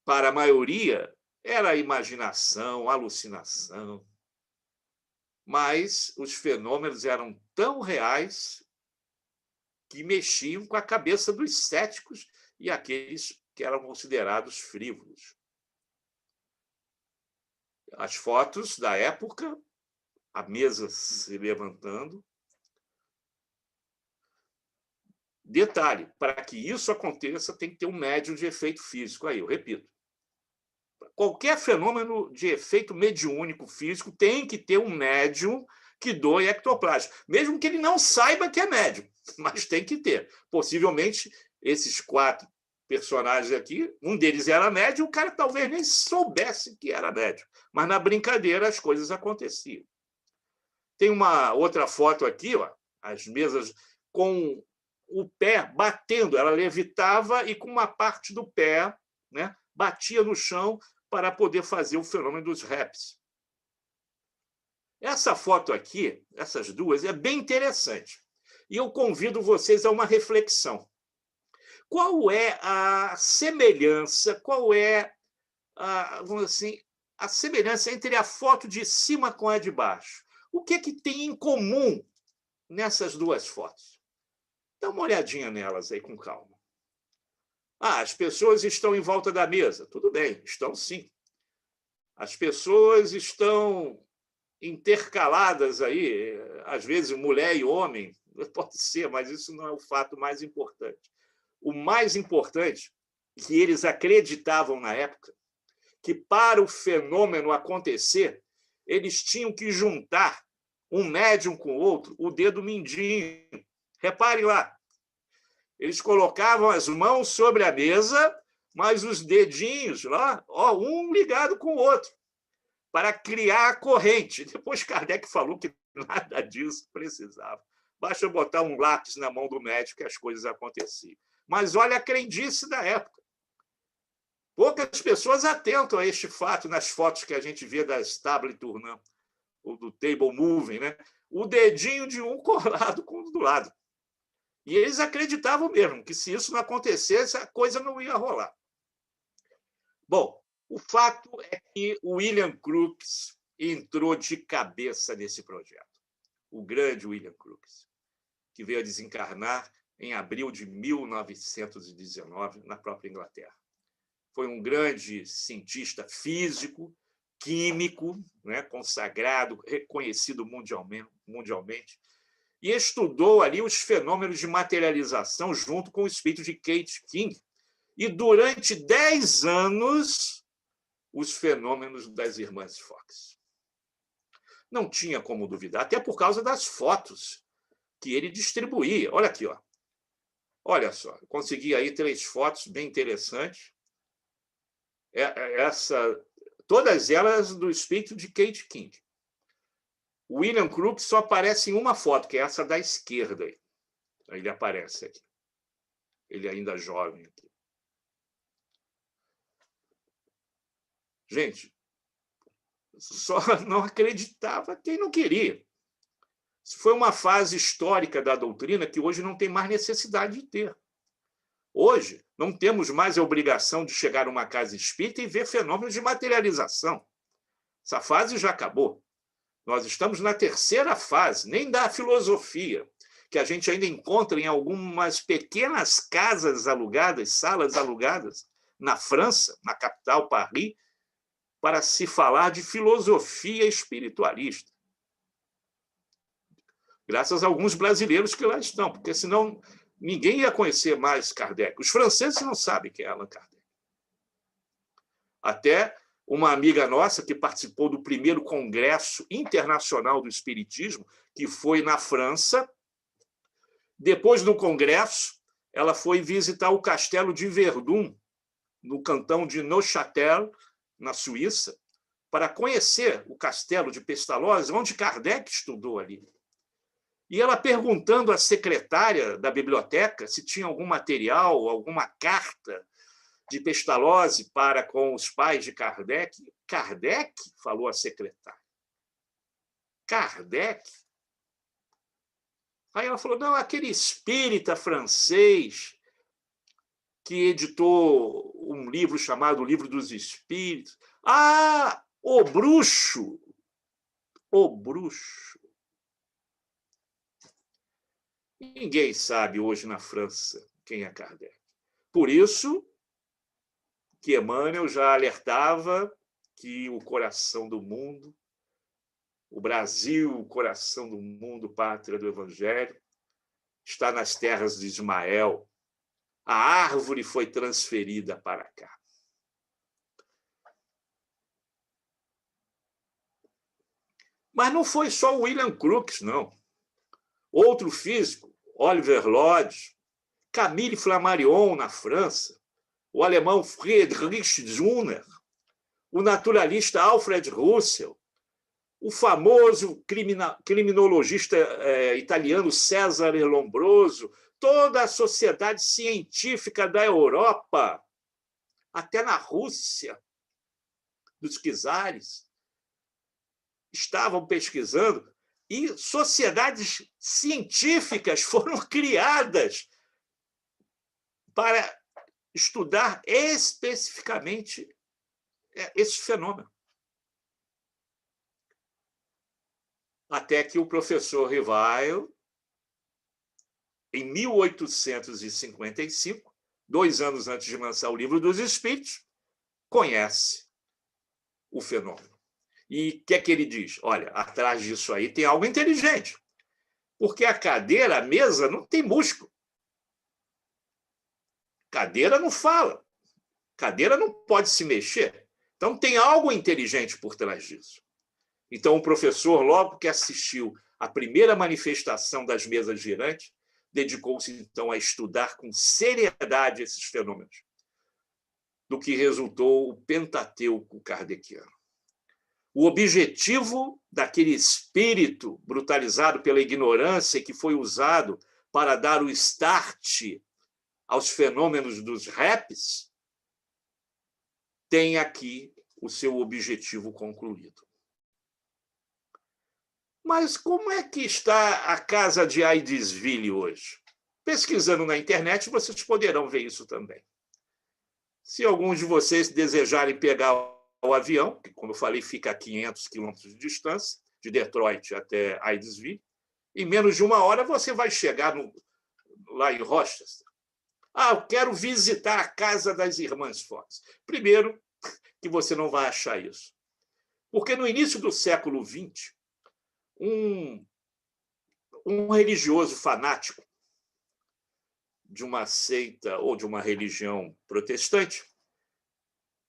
Para a maioria, era imaginação, alucinação. Mas os fenômenos eram tão reais que mexiam com a cabeça dos céticos e aqueles que eram considerados frívolos. As fotos da época, a mesa se levantando. Detalhe, para que isso aconteça, tem que ter um médium de efeito físico. Aí, eu repito. Qualquer fenômeno de efeito mediúnico físico tem que ter um médium que doe ectoplasma, mesmo que ele não saiba que é médium, mas tem que ter. Possivelmente, esses 4 personagens aqui, um deles era médium, o cara talvez nem soubesse que era médium, mas na brincadeira as coisas aconteciam. Tem uma outra foto aqui, ó, as mesas com o pé batendo, ela levitava e com uma parte do pé, né, batia no chão para poder fazer o fenômeno dos raps. Essa foto aqui, essas duas, é bem interessante. E eu convido vocês a uma reflexão. Qual é a semelhança, qual é vamos assim, a semelhança entre a foto de cima com a de baixo? O que é que tem em comum nessas duas fotos? Dá uma olhadinha nelas aí com calma. As pessoas estão em volta da mesa. Tudo bem, estão sim. As pessoas estão intercaladas aí, às vezes mulher e homem, pode ser, mas isso não é o fato mais importante. O mais importante, que eles acreditavam na época, que para o fenômeno acontecer, eles tinham que juntar um médium com o outro, o dedo mindinho. Reparem lá, eles colocavam as mãos sobre a mesa, mas os dedinhos lá, um ligado com o outro, para criar a corrente. Depois Kardec falou que nada disso precisava. Basta botar um lápis na mão do médico que as coisas aconteciam. Mas olha a crendice da época. Poucas pessoas atentam a este fato nas fotos que a gente vê das tables tournant, ou do table moving, né? O dedinho de um colado com o do lado. E eles acreditavam mesmo que, se isso não acontecesse, a coisa não ia rolar. Bom, o fato é que o William Crookes entrou de cabeça nesse projeto. O grande William Crookes, que veio a desencarnar em abril de 1919, na própria Inglaterra. Foi um grande cientista físico, químico, né, consagrado, reconhecido mundialmente, e estudou ali os fenômenos de materialização junto com o espírito de Kate King. E, durante 10 anos, os fenômenos das irmãs Fox. Não tinha como duvidar, até por causa das fotos que ele distribuía. Olha aqui, ó. Olha só, consegui aí 3 fotos bem interessantes. Todas elas do espírito de Kate King. O William Crookes só aparece em uma foto, que é essa da esquerda. Ele aparece aqui. Ele ainda jovem aqui. Gente, só não acreditava quem não queria. Isso foi uma fase histórica da doutrina que hoje não tem mais necessidade de ter. Hoje, não temos mais a obrigação de chegar a uma casa espírita e ver fenômenos de materialização. Essa fase já acabou. Nós estamos na terceira fase, nem da filosofia, que a gente ainda encontra em algumas pequenas casas alugadas, salas alugadas, na França, na capital, Paris, para se falar de filosofia espiritualista. Graças a alguns brasileiros que lá estão, porque senão ninguém ia conhecer mais Kardec. Os franceses não sabem quem é Allan Kardec. Até uma amiga nossa que participou do primeiro Congresso Internacional do Espiritismo, que foi na França. Depois do Congresso, ela foi visitar o Castelo de Verdun, no cantão de Neuchâtel, na Suíça, para conhecer o castelo de Pestalozzi, onde Kardec estudou ali. E ela perguntando à secretária da biblioteca se tinha algum material, alguma carta de Pestalozzi para com os pais de Kardec. Kardec? Falou a secretária. Kardec? Aí ela falou, não, aquele espírita francês que editou um livro chamado Livro dos Espíritos. Ah, o bruxo! O bruxo. Ninguém sabe hoje na França quem é Kardec. Por isso que Emmanuel já alertava que o coração do mundo, o Brasil, o coração do mundo, pátria do Evangelho, está nas terras de Ismael. A árvore foi transferida para cá. Mas não foi só o William Crookes, não. Outro físico, Oliver Lodge, Camille Flammarion, na França, o alemão Friedrich Zunner, o naturalista Alfred Russell, o famoso criminologista italiano Cesare Lombroso, toda a sociedade científica da Europa, até na Rússia, dos czares, estavam pesquisando, e sociedades científicas foram criadas para estudar especificamente esse fenômeno. Até que o professor Rivail, em 1855, 2 anos antes de lançar o Livro dos Espíritos, conhece o fenômeno. E o que é que ele diz? Olha, atrás disso aí tem algo inteligente. Porque a cadeira, a mesa, não tem músculo. Cadeira não fala. Cadeira não pode se mexer. Então, tem algo inteligente por trás disso. Então, o professor, logo que assistiu à primeira manifestação das mesas girantes, dedicou-se, então, a estudar com seriedade esses fenômenos, do que resultou o Pentateuco kardeciano. O objetivo daquele espírito brutalizado pela ignorância que foi usado para dar o start aos fenômenos dos raps tem aqui o seu objetivo concluído. Mas como é que está a casa de Aidesville hoje? Pesquisando na internet, vocês poderão ver isso também. Se alguns de vocês desejarem pegar o avião, que, como eu falei, fica a 500 quilômetros de distância, de Detroit até Aidesville, em menos de 1 hora você vai chegar lá em Rochester. Eu quero visitar a casa das irmãs Fox. Primeiro, que você não vai achar isso. Porque no início do século XX, um religioso fanático de uma seita ou de uma religião protestante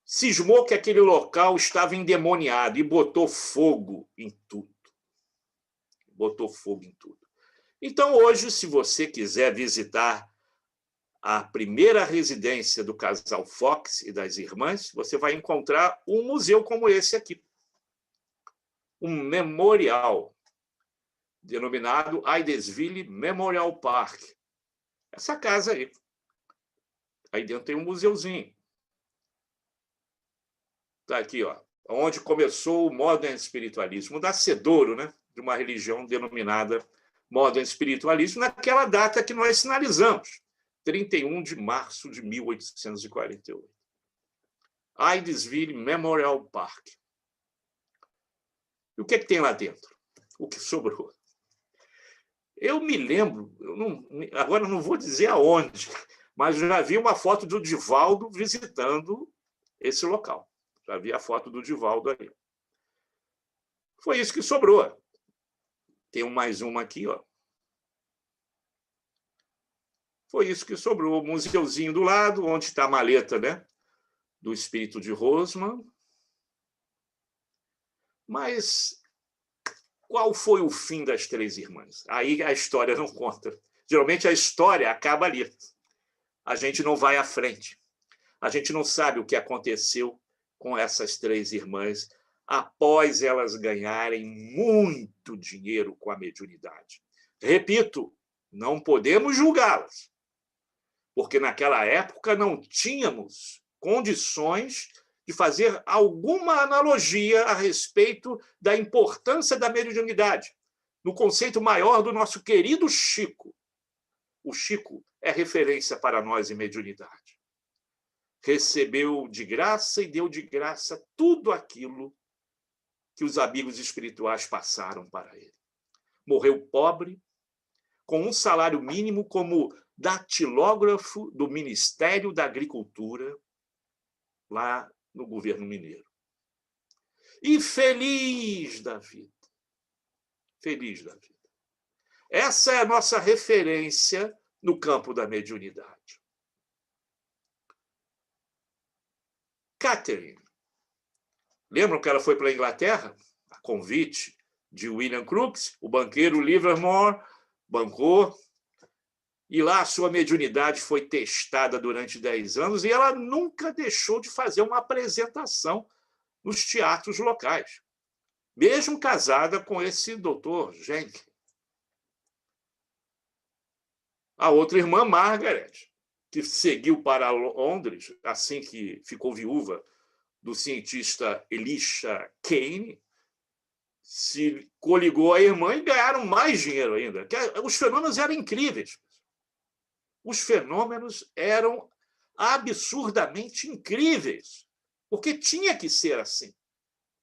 cismou que aquele local estava endemoniado e botou fogo em tudo. Botou fogo em tudo. Então, hoje, se você quiser visitar a primeira residência do casal Fox e das irmãs, você vai encontrar um museu como esse aqui. Um memorial denominado Aidesville Memorial Park. Essa casa aí. Aí dentro tem um museuzinho. Está aqui, ó, onde começou o Modern Espiritualismo, nascedouro, né, de uma religião denominada Modern Espiritualismo, naquela data que nós sinalizamos, 31 de março de 1848. Aidesville Memorial Park. E o que é que tem lá dentro? O que sobrou? Eu me lembro, agora eu não vou dizer aonde, mas já vi uma foto do Divaldo visitando esse local. Já vi a foto do Divaldo aí. Foi isso que sobrou. Tem mais uma aqui, ó. Foi isso que sobrou. O museuzinho do lado, onde está a maleta, né, do espírito de Rosman. Mas qual foi o fim das 3 irmãs? Aí a história não conta. Geralmente a história acaba ali. A gente não vai à frente. A gente não sabe o que aconteceu com essas 3 irmãs após elas ganharem muito dinheiro com a mediunidade. Repito, não podemos julgá-las, porque naquela época não tínhamos condições de fazer alguma analogia a respeito da importância da mediunidade, no conceito maior do nosso querido Chico. O Chico é referência para nós em mediunidade. Recebeu de graça e deu de graça tudo aquilo que os amigos espirituais passaram para ele. Morreu pobre, com um salário mínimo como datilógrafo do Ministério da Agricultura, lá no governo mineiro. E feliz da vida. Feliz da vida. Essa é a nossa referência no campo da mediunidade. Catherine. Lembram que ela foi para a Inglaterra? A convite de William Crookes, o banqueiro Livermore bancou, e lá a sua mediunidade foi testada durante 10 anos e ela nunca deixou de fazer uma apresentação nos teatros locais, mesmo casada com esse doutor Jenkins. A outra irmã, Margaret, que seguiu para Londres assim que ficou viúva do cientista Elisha Kane, se coligou à irmã e ganharam mais dinheiro ainda. Os fenômenos eram incríveis. Os fenômenos eram absurdamente incríveis, porque tinha que ser assim.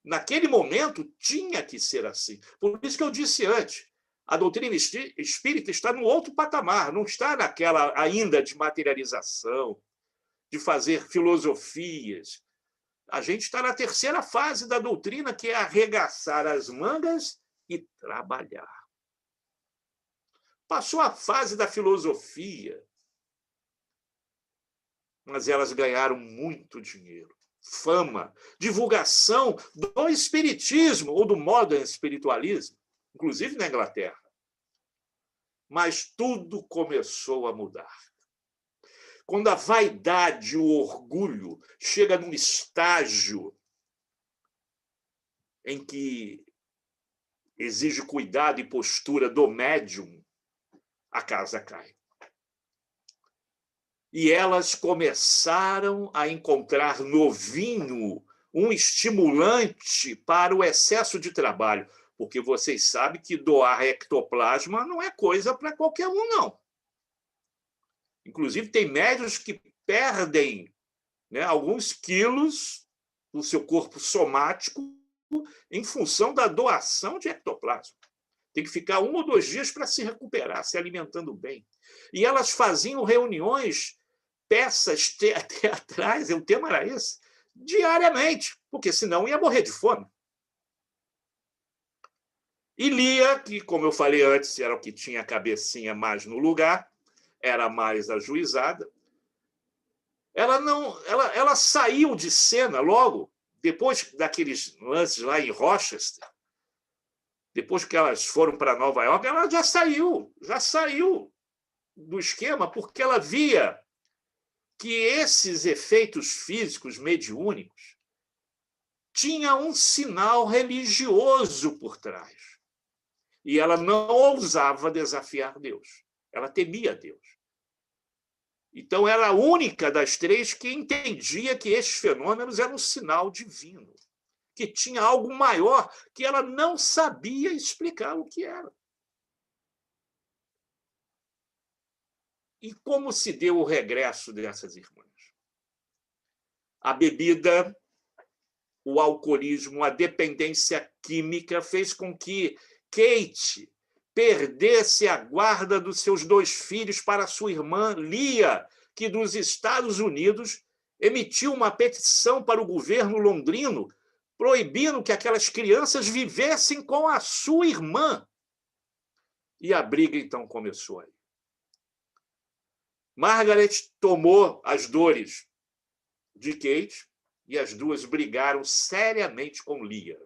Naquele momento, tinha que ser assim. Por isso que eu disse antes, a doutrina espírita está no outro patamar, não está naquela ainda de materialização, de fazer filosofias, A gente está na terceira fase da doutrina, que é arregaçar as mangas e trabalhar. Passou a fase da filosofia, mas elas ganharam muito dinheiro, fama, divulgação do espiritismo ou do modern espiritualismo, inclusive na Inglaterra. Mas tudo começou a mudar. Quando a vaidade, o orgulho chega num estágio em que exige cuidado e postura do médium, a casa cai. E elas começaram a encontrar no vinho um estimulante para o excesso de trabalho, porque vocês sabem que doar ectoplasma não é coisa para qualquer um, não. Inclusive, tem médiuns que perdem, né, alguns quilos do seu corpo somático em função da doação de ectoplasma. Tem que ficar 1 ou 2 dias para se recuperar, se alimentando bem. E elas faziam reuniões, peças teatrais, o tema era esse, diariamente, porque senão ia morrer de fome. E Lia, que, como eu falei antes, era o que tinha a cabecinha mais no lugar, era mais ajuizada, ela saiu de cena logo, depois daqueles lances lá em Rochester, depois que elas foram para Nova York, ela já saiu do esquema, porque ela via que esses efeitos físicos mediúnicos tinham um sinal religioso por trás. E ela não ousava desafiar Deus. Ela temia Deus. Então, era a única das 3 que entendia que esses fenômenos eram um sinal divino, que tinha algo maior que ela não sabia explicar o que era. E como se deu o regresso dessas irmãs? A bebida, o alcoolismo, a dependência química fez com que Kate perdesse a guarda dos seus 2 filhos para sua irmã Lia, que dos Estados Unidos emitiu uma petição para o governo londrino proibindo que aquelas crianças vivessem com a sua irmã. E a briga, então, começou aí. Margaret tomou as dores de Kate e as duas brigaram seriamente com Lia.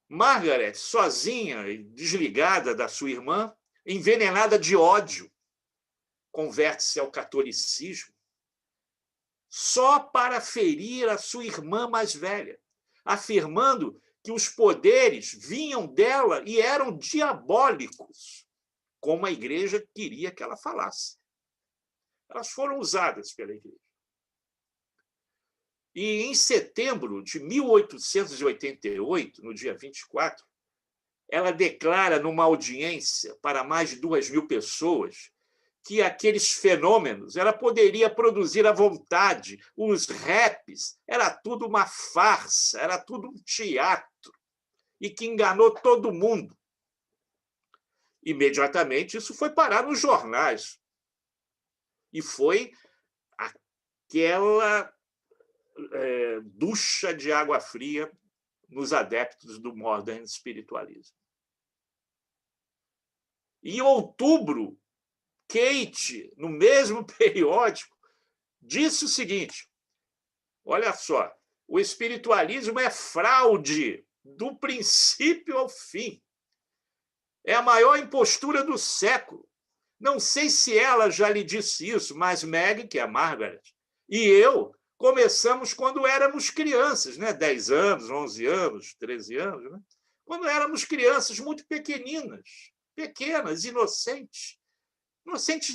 Margaret, sozinha e desligada da sua irmã, envenenada de ódio, converte-se ao catolicismo só para ferir a sua irmã mais velha, afirmando que os poderes vinham dela e eram diabólicos, como a igreja queria que ela falasse. Elas foram usadas pela igreja. E, em setembro de 1888, no dia 24, ela declara numa audiência para mais de 2.000 pessoas que aqueles fenômenos ela poderia produzir à vontade, os raps, era tudo uma farsa, era tudo um teatro, e que enganou todo mundo. Imediatamente, isso foi parar nos jornais. E foi aquela ducha de água fria nos adeptos do modern espiritualismo. Em outubro, Kate, no mesmo periódico, disse o seguinte: olha só, o espiritualismo é fraude do princípio ao fim. É a maior impostura do século. Não sei se ela já lhe disse isso, mas Meg, que é a Margaret, e eu começamos quando éramos crianças, né? 10 anos, 11 anos, 13 anos, né? Quando éramos crianças muito pequenas, inocentes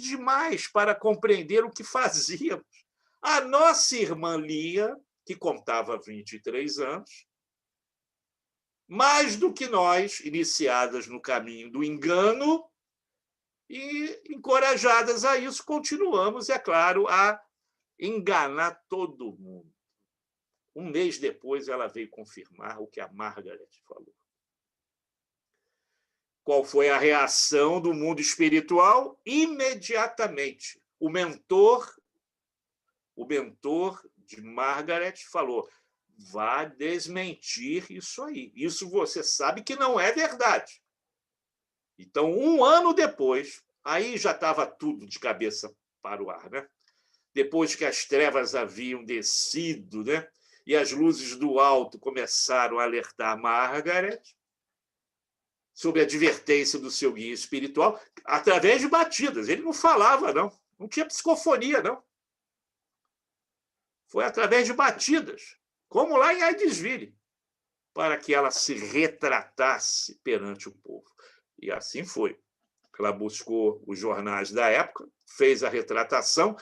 demais para compreender o que fazíamos. A nossa irmã Lia, que contava 23 anos, mais do que nós, iniciadas no caminho do engano e encorajadas a isso, continuamos, é claro, a enganar todo mundo. Um mês depois, ela veio confirmar o que a Margaret falou. Qual foi a reação do mundo espiritual? Imediatamente, o mentor de Margaret falou: vá desmentir isso aí. Isso você sabe que não é verdade. Então, 1 ano depois, aí já estava tudo de cabeça para o ar, né? Depois que as trevas haviam descido, né? E as luzes do alto começaram a alertar Margaret sobre a advertência do seu guia espiritual, através de batidas. Ele não falava, não. Não tinha psicofonia, não. Foi através de batidas, como lá em Aidesville, para que ela se retratasse perante o povo. E assim foi. Ela buscou os jornais da época, fez a retratação,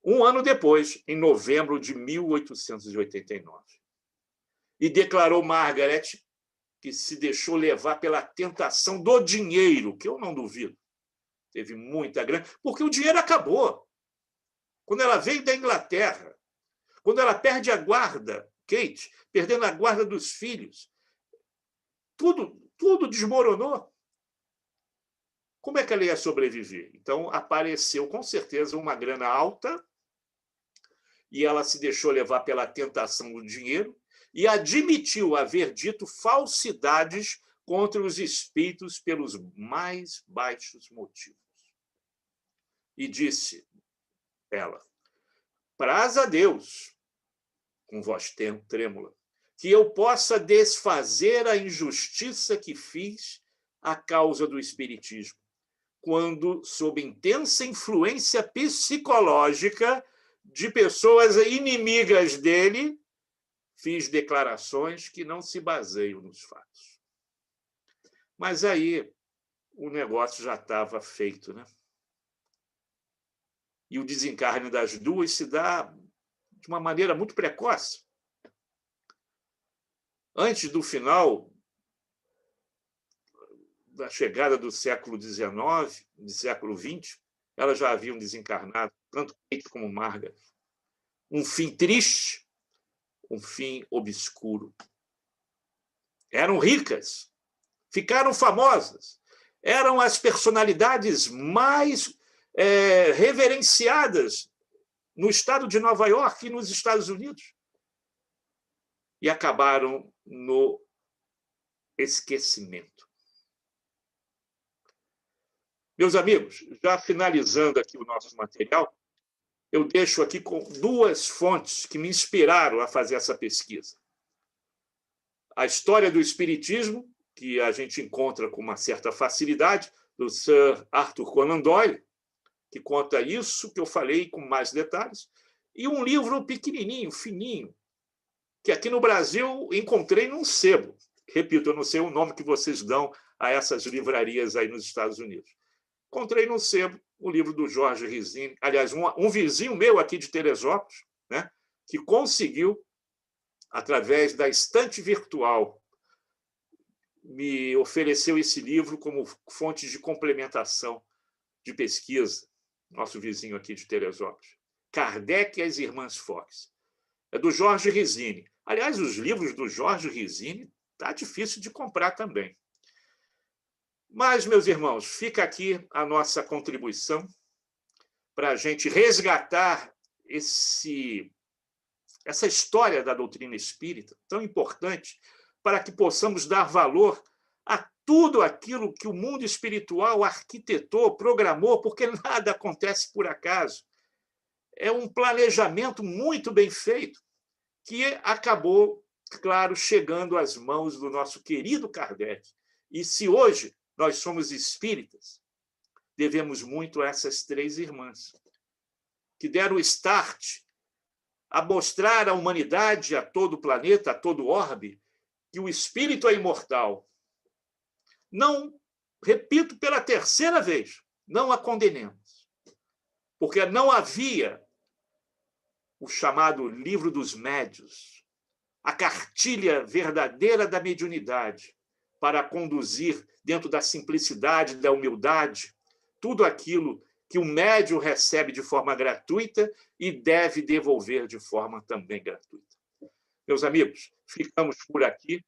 1 ano depois, em novembro de 1889. E declarou Margaret que se deixou levar pela tentação do dinheiro, que eu não duvido. Teve muita grana, porque o dinheiro acabou. Quando ela veio da Inglaterra, quando ela perde a guarda, Kate, perdendo a guarda dos filhos, tudo desmoronou. Como é que ela ia sobreviver? Então, apareceu, com certeza, uma grana alta e ela se deixou levar pela tentação do dinheiro e admitiu haver dito falsidades contra os espíritos pelos mais baixos motivos. E disse ela: praz a Deus, com voz trêmula, que eu possa desfazer a injustiça que fiz à causa do espiritismo, quando, sob intensa influência psicológica de pessoas inimigas dele, fiz declarações que não se baseiam nos fatos. Mas aí o negócio já estava feito, né? E o desencarne das duas se dá de uma maneira muito precoce. Antes do final da chegada do século XIX, do século XX, elas já haviam desencarnado, tanto Kate como Margaret. Um fim triste, um fim obscuro. Eram ricas, ficaram famosas, eram as personalidades mais reverenciadas no estado de Nova York e nos Estados Unidos. E acabaram no esquecimento. Meus amigos, já finalizando aqui o nosso material, eu deixo aqui com 2 fontes que me inspiraram a fazer essa pesquisa. A História do Espiritismo, que a gente encontra com uma certa facilidade, do Sir Arthur Conan Doyle, que conta isso que eu falei com mais detalhes, e um livro pequenininho, fininho, que aqui no Brasil encontrei num sebo. Repito, eu não sei o nome que vocês dão a essas livrarias aí nos Estados Unidos. Encontrei num sebo o livro do Jorge Risini, aliás, um vizinho meu aqui de Teresópolis, né, que conseguiu, através da estante virtual, me ofereceu esse livro como fonte de complementação de pesquisa, nosso vizinho aqui de Teresópolis. Kardec e as Irmãs Fox. É do Jorge Risini. Aliás, os livros do Jorge Risini está difícil de comprar também. Mas, meus irmãos, fica aqui a nossa contribuição para a gente resgatar essa história da doutrina espírita, tão importante, para que possamos dar valor a tudo aquilo que o mundo espiritual arquitetou, programou, porque nada acontece por acaso. É um planejamento muito bem feito, que acabou, claro, chegando às mãos do nosso querido Kardec. E se hoje nós somos espíritas, devemos muito a essas 3 irmãs, que deram o start a mostrar à humanidade, a todo o planeta, a todo o orbe, que o espírito é imortal. Não, repito pela 3ª vez, não a condenemos, porque não havia o chamado livro dos médiuns, a cartilha verdadeira da mediunidade, para conduzir dentro da simplicidade, da humildade, tudo aquilo que o médium recebe de forma gratuita e deve devolver de forma também gratuita. Meus amigos, ficamos por aqui.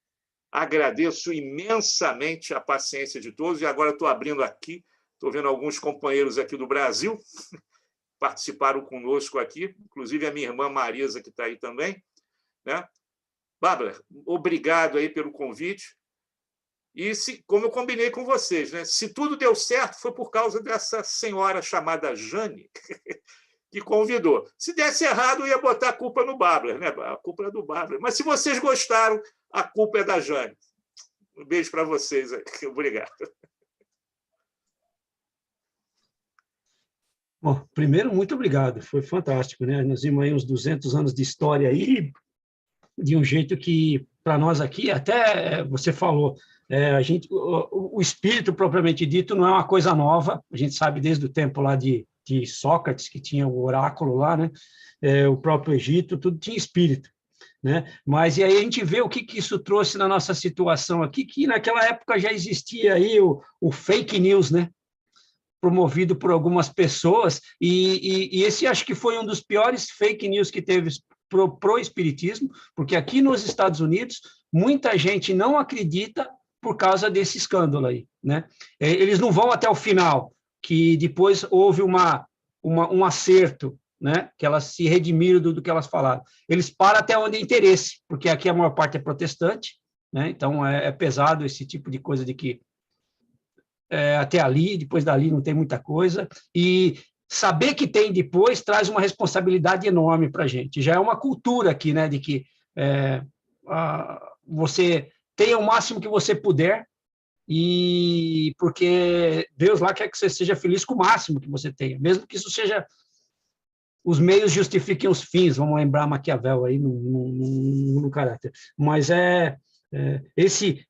Agradeço imensamente a paciência de todos e agora estou abrindo aqui, estou vendo alguns companheiros aqui do Brasil participaram conosco aqui, inclusive a minha irmã Marisa, que está aí também, né? Bárbara, obrigado aí pelo convite. E, como eu combinei com vocês, né? Se tudo deu certo, foi por causa dessa senhora chamada Jane, que convidou. Se desse errado, eu ia botar a culpa no Bárbara, né? A culpa é do Bárbara. Mas se vocês gostaram, a culpa é da Jane. Um beijo para vocês. Obrigado. Bom, primeiro, muito obrigado, foi fantástico, né? Nós vimos aí uns 200 anos de história aí, de um jeito que, para nós aqui, até você falou, o espírito propriamente dito não é uma coisa nova, a gente sabe desde o tempo lá de Sócrates, que tinha o oráculo lá, né? O próprio Egito, tudo tinha espírito, né? Mas e aí a gente vê o que isso trouxe na nossa situação aqui, que naquela época já existia aí o fake news, né? Promovido por algumas pessoas, e esse acho que foi um dos piores fake news que teve pro espiritismo, porque aqui nos Estados Unidos muita gente não acredita por causa desse escândalo aí, né? Eles não vão até o final, que depois houve um acerto, né? Que elas se redimiram do que elas falaram. Eles param até onde é interesse, porque aqui a maior parte é protestante, né? Então é pesado esse tipo de coisa de que até ali, depois dali não tem muita coisa, e saber que tem depois traz uma responsabilidade enorme para a gente. Já é uma cultura aqui, né, de que você tenha o máximo que você puder, e porque Deus lá quer que você seja feliz com o máximo que você tenha, mesmo que isso seja os meios justifiquem os fins, vamos lembrar Maquiavel aí no caráter. Mas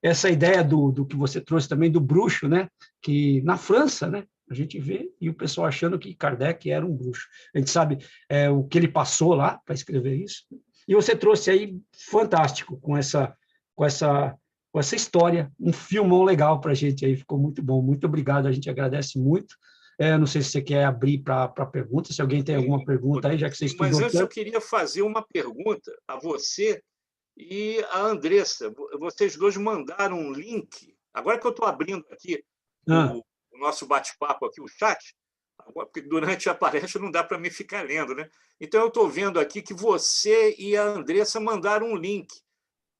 essa ideia do que você trouxe também do bruxo, né? Que na França, né? A gente vê e o pessoal achando que Kardec era um bruxo. A gente sabe o que ele passou lá para escrever isso. E você trouxe aí fantástico com essa história, um filmão legal para a gente aí, ficou muito bom. Muito obrigado, a gente agradece muito. Não sei se você quer abrir para perguntas, se alguém tem alguma pergunta aí, já que você estudou. Mas antes eu queria fazer uma pergunta a você e a Andressa. Vocês dois mandaram um link. Agora que eu estou abrindo aqui o nosso bate-papo, aqui, o chat, agora, porque durante a palestra não dá para me ficar lendo, né? Então eu estou vendo aqui que você e a Andressa mandaram um link.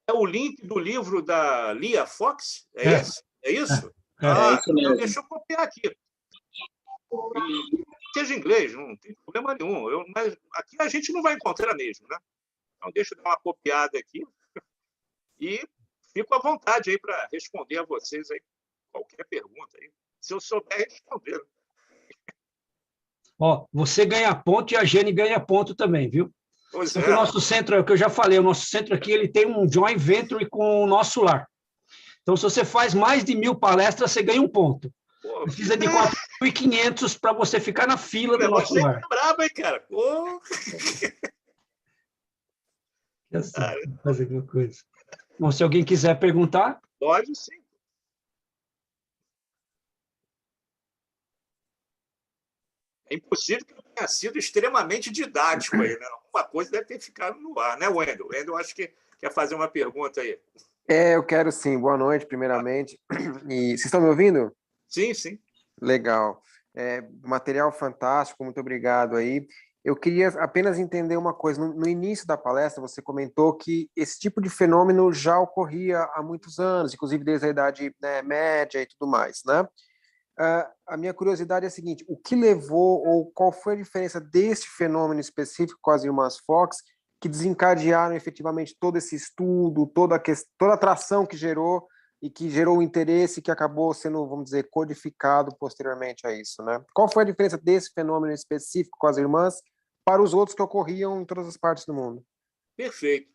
É o link do livro da Lia Fox? É esse? É isso? É isso mesmo. Deixa eu copiar aqui. E seja inglês, não tem problema nenhum. Mas aqui a gente não vai encontrar mesmo, né? Então, deixa eu dar uma copiada aqui e fico à vontade aí para responder a vocês aí qualquer pergunta aí, se eu souber responder. Você ganha ponto e a Jane ganha ponto também, viu? Pois O nosso centro, é o que eu já falei, o nosso centro aqui ele tem um joint venture com o nosso lar. Então, se você faz mais de 1.000 palestras, você ganha um ponto. Precisa de 4.500 para você ficar na fila do nosso lar. Você é brabo, hein, cara? Fazer alguma coisa. Bom, se alguém quiser perguntar. Pode sim. É impossível que eu tenha sido extremamente didático aí, né? Alguma coisa deve ter ficado no ar, né, Wendel? Wendel, acho que quer fazer uma pergunta aí. Eu quero sim. Boa noite, primeiramente. E vocês estão me ouvindo? Sim, sim. Legal. Material fantástico, muito obrigado aí. Eu queria apenas entender uma coisa. No início da palestra, você comentou que esse tipo de fenômeno já ocorria há muitos anos, inclusive desde a Idade Média e tudo mais, né? A minha curiosidade é a seguinte: o que levou ou qual foi a diferença deste fenômeno específico com as irmãs Fox que desencadearam efetivamente todo esse estudo, toda a atração que gerou e que gerou o interesse que acabou sendo, vamos dizer, codificado posteriormente a isso, né? Qual foi a diferença desse fenômeno específico com as irmãs para os outros que ocorriam em todas as partes do mundo? Perfeito.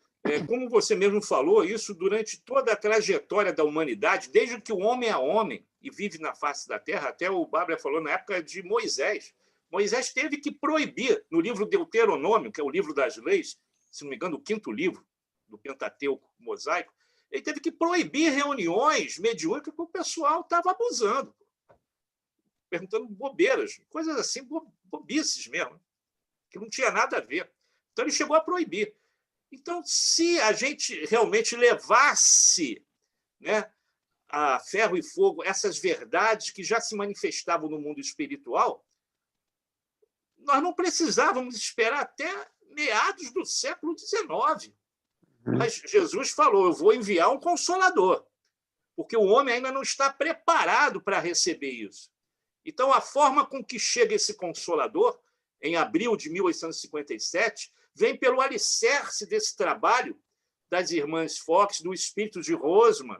Como você mesmo falou, isso durante toda a trajetória da humanidade, desde que o homem é homem e vive na face da Terra, até o Bárbara falou na época de Moisés. Moisés teve que proibir, no livro Deuteronômio, que é o livro das leis, se não me engano, o 5º livro do Pentateuco mosaico, ele teve que proibir reuniões mediúnicas porque o pessoal estava abusando, perguntando bobeiras, coisas assim, bobices mesmo, que não tinha nada a ver. Então, ele chegou a proibir. Então, se a gente realmente levasse, né, a ferro e fogo essas verdades que já se manifestavam no mundo espiritual, nós não precisávamos esperar até meados do século XIX. Mas Jesus falou, eu vou enviar um Consolador, porque o homem ainda não está preparado para receber isso. Então, a forma com que chega esse Consolador, em abril de 1857, vem pelo alicerce desse trabalho das irmãs Fox, do espírito de Rosman,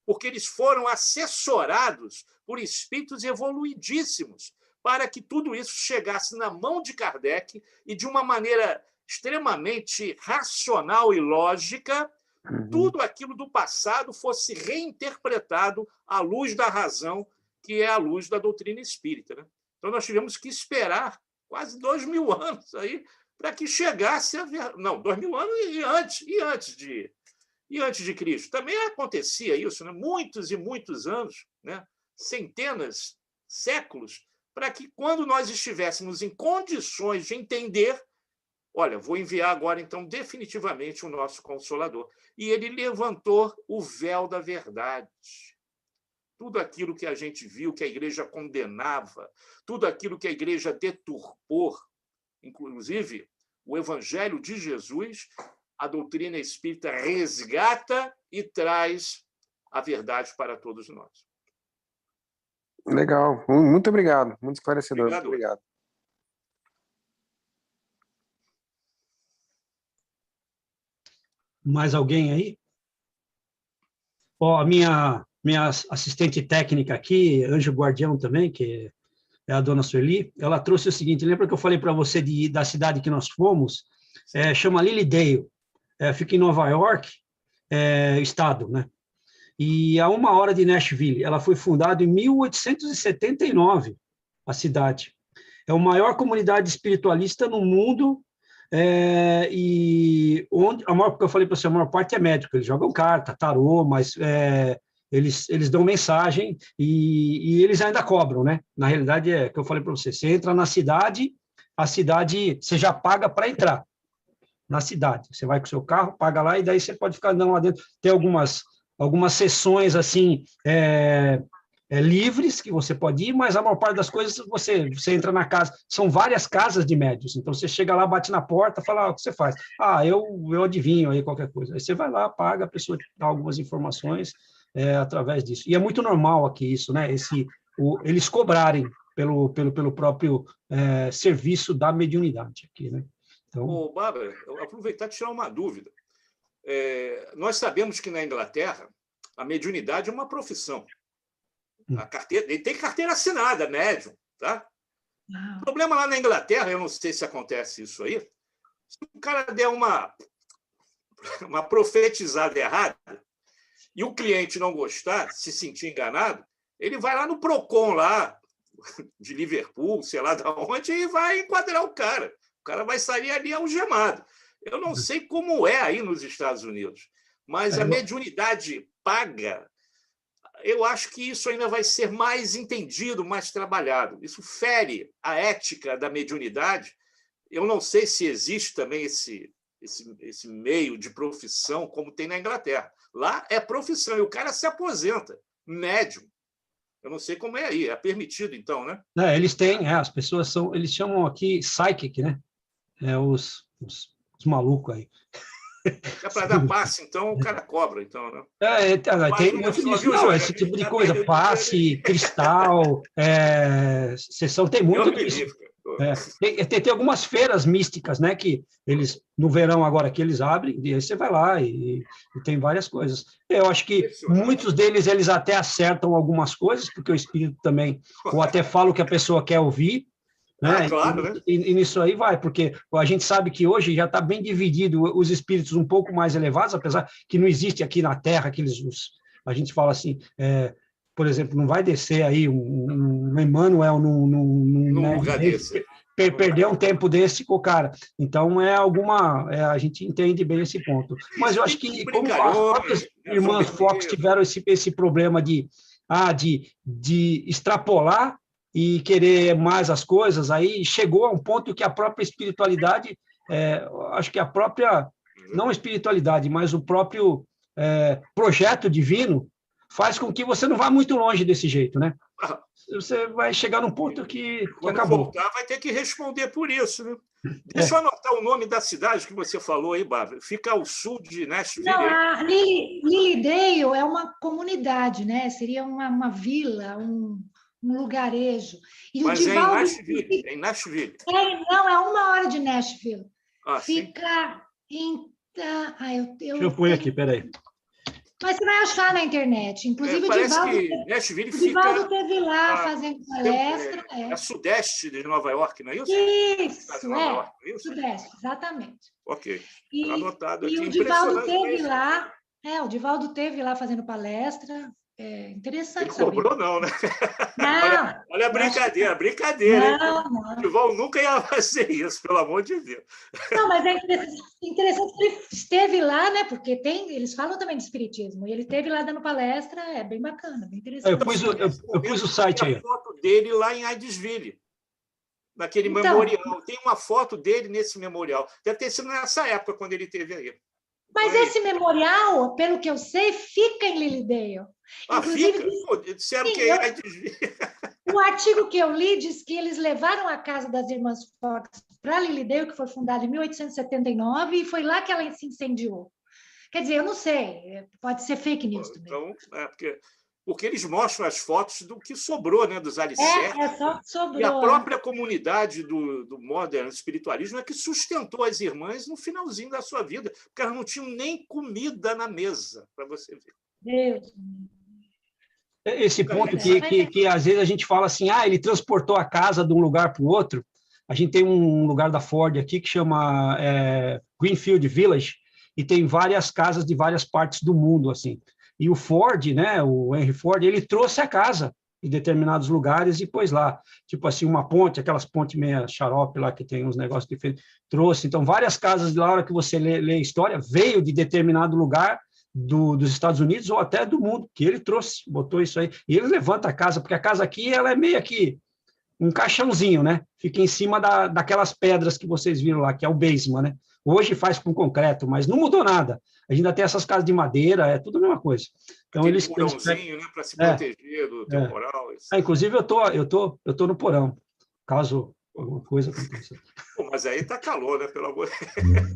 porque eles foram assessorados por espíritos evoluidíssimos para que tudo isso chegasse na mão de Kardec e, de uma maneira extremamente racional e lógica, tudo aquilo do passado fosse reinterpretado à luz da razão, que é a luz da doutrina espírita, né? Então, nós tivemos que esperar quase 2000 anos aí para que chegasse a ver... Não, 2000 anos e antes de Cristo. Também acontecia isso, né? Muitos e muitos anos, né? Centenas, séculos, para que, quando nós estivéssemos em condições de entender, olha, vou enviar agora, então, definitivamente o nosso Consolador. E ele levantou o véu da verdade. Tudo aquilo que a gente viu, que a igreja condenava, tudo aquilo que a igreja deturpou, inclusive o Evangelho de Jesus, a doutrina espírita resgata e traz a verdade para todos nós. Legal, muito obrigado, muito esclarecedor. Obrigado. Muito obrigado. Mais alguém aí? Ó, a minha assistente técnica aqui, Anjo Guardião também, que é a dona Sueli, ela trouxe o seguinte, lembra que eu falei para você da cidade que nós fomos? Chama Lilydale, fica em Nova York, estado, né? E a 1 hora de Nashville. Ela foi fundada em 1879, a cidade. É a maior comunidade espiritualista no mundo, e onde, porque eu falei para você, a maior parte é médico, eles jogam carta, tarô, mas eles dão mensagem e eles ainda cobram, né? Na realidade, é que eu falei para você, você entra na cidade, a cidade, você já paga para entrar na cidade. Você vai com o seu carro, paga lá, e daí você pode ficar andando lá dentro. Tem algumas sessões, assim, livres, que você pode ir, mas a maior parte das coisas você entra na casa, são várias casas de médios, então você chega lá, bate na porta, fala, o que você faz? Eu adivinho aí qualquer coisa. Aí você vai lá, paga, a pessoa te dá algumas informações através disso. E é muito normal aqui isso, né? Eles cobrarem pelo próprio serviço da mediunidade aqui, né? Então... Bárbara, eu aproveitar e tirar uma dúvida. Nós sabemos que na Inglaterra a mediunidade é uma profissão. Ele tem carteira assinada, médium, tá? O problema lá na Inglaterra, eu não sei se acontece isso aí, se o cara der uma profetizada errada e o cliente não gostar, se sentir enganado, ele vai lá no Procon, lá de Liverpool, sei lá de onde, e vai enquadrar o cara. O cara vai sair ali algemado. Eu não sei como é aí nos Estados Unidos, mas a mediunidade paga, eu acho que isso ainda vai ser mais entendido, mais trabalhado. Isso fere a ética da mediunidade. Eu não sei se existe também esse meio de profissão como tem na Inglaterra. Lá é profissão e o cara se aposenta, médium. Eu não sei como é aí. É permitido, então, né? Eles têm, as pessoas eles chamam aqui psychic, né? Os malucos aí. Para dar passe, então, o cara cobra, então, né? Tem muito disso, esse tipo de coisa, passe, cristal, sessão, tem muito disso. Tem algumas feiras místicas, né, que eles, no verão agora, que eles abrem, e aí você vai lá e tem várias coisas. Eu acho que muitos deles, eles até acertam algumas coisas, porque o espírito também, ou até fala o que a pessoa quer ouvir, né? Claro, né? E nisso aí vai, porque a gente sabe que hoje já está bem dividido os espíritos um pouco mais elevados, apesar que não existe aqui na Terra a gente fala assim, por exemplo, não vai descer aí um Emmanuel num lugar desse. Perder um tempo desse com o cara. Então, a gente entende bem esse ponto. Mas eu acho que, como as próprias irmãs Fox tiveram esse problema de extrapolar e querer mais as coisas, aí chegou a um ponto que a própria espiritualidade, acho que a própria, não a espiritualidade, mas o próprio projeto divino faz com que você não vá muito longe desse jeito, né? Ah, Você vai chegar num ponto que quando acabou. voltar, vai ter que responder por isso, né? É. Deixa eu anotar o nome da cidade que você falou aí, Bárbara. Fica ao sul de Nashville. Não, a Lilydale é uma comunidade, né? Seria uma vila, um lugarejo. E o Mas é em Divaldo Nashville. É em Nashville. não, é 1 hora de Nashville. Ah, sim. Fica em. Deixa eu pôr aqui, peraí. Mas você vai achar na internet. Inclusive, Parece que Nashville o Divaldo fica esteve lá fazendo palestra. é sudeste de Nova York, não é isso? Isso, Nova York, não é isso? sudeste, exatamente. Ok. E, Anotado aqui. e o Divaldo Impressionante. esteve lá, o Divaldo esteve lá fazendo palestra. É interessante. Ele cobrou, não, né? Não, olha a brincadeira, brincadeira. não. O Divaldo nunca ia fazer isso, pelo amor de Deus. Não, mas é interessante que ele esteve lá, né? Porque eles falam também de espiritismo. E ele esteve lá dando palestra, é bem bacana, bem interessante. Eu pus o site aí. Tem a foto dele lá em Hydesville, naquele Então, memorial. Tem uma foto dele nesse memorial. Deve ter sido nessa época, quando ele esteve aí. Mas esse memorial, pelo que eu sei, fica em Lilydale. Inclusive, fica? Pô, disseram sim, que é Hydesville. o artigo que eu li diz que eles levaram a casa das irmãs Fox para Lilydale, que foi fundada em 1879, e foi lá que ela se incendiou. Quer dizer, eu não sei, pode ser fake news também. Então, porque eles mostram as fotos do que sobrou, né, dos alicerces. Só que sobrou. E a própria comunidade do moderno espiritualismo é que sustentou as irmãs no finalzinho da sua vida, porque elas não tinham nem comida na mesa, para você ver. Deus. Esse ponto que às vezes a gente fala assim, ele transportou a casa de um lugar para o outro. A gente tem um lugar da Ford aqui que chama Greenfield Village, e tem várias casas de várias partes do mundo, assim. E o Ford, né, o Henry Ford, ele trouxe a casa em determinados lugares e pôs lá. Tipo assim, uma ponte, aquelas pontes meia xarope lá que tem uns negócios diferentes, trouxe. Então, várias casas, na hora que você lê a história, veio de determinado lugar dos Estados Unidos ou até do mundo, que ele trouxe, botou isso aí. E ele levanta a casa, porque a casa aqui, ela é meio que um caixãozinho, né? Fica em cima daquelas pedras que vocês viram lá, que é o basement, né? Hoje faz com concreto, mas não mudou nada. A gente ainda tem essas casas de madeira, é tudo a mesma coisa. Então, eles porãozinho, né, para se proteger do temporal. Inclusive, eu tô no porão, caso alguma coisa aconteça. Pô, mas aí tá calor, né? Pelo amor de Deus.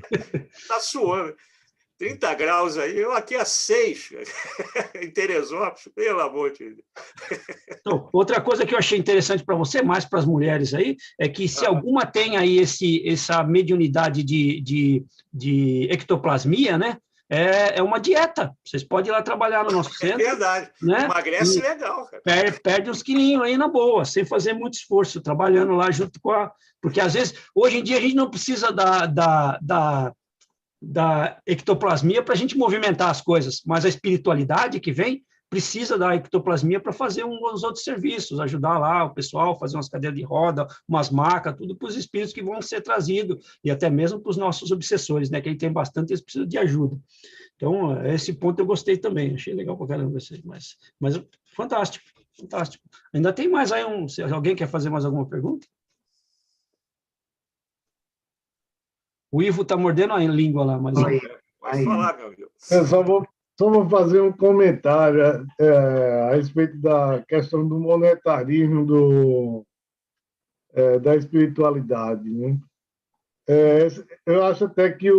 Tá suando. 30 graus aí, eu aqui a 6, em Teresópolis, pelo amor de Deus. Então, outra coisa que eu achei interessante para você, mais para as mulheres aí, é que se alguma tem aí essa mediunidade de ectoplasmia, né? É uma dieta. Vocês podem ir lá trabalhar no nosso centro. É verdade. Né? Emagrece legal, cara. Perde uns quilinhos aí na boa, sem fazer muito esforço, trabalhando lá junto com a... Porque, às vezes, hoje em dia, a gente não precisa da ectoplasmia para a gente movimentar as coisas, mas a espiritualidade que vem precisa da ectoplasmia para fazer uns outros serviços, ajudar lá o pessoal, fazer umas cadeiras de roda, umas macas, tudo para os espíritos que vão ser trazidos, e até mesmo para os nossos obsessores, né, que ele tem bastante, eles precisam de ajuda. Então, esse ponto eu gostei também, achei legal para caramba vocês, mas fantástico, fantástico. Ainda tem mais aí se alguém quer fazer mais alguma pergunta? O Ivo está mordendo a língua lá, mas... Pode falar, meu amigo. Eu só vou fazer um comentário a respeito da questão do monetarismo da espiritualidade. Né? Eu acho até que é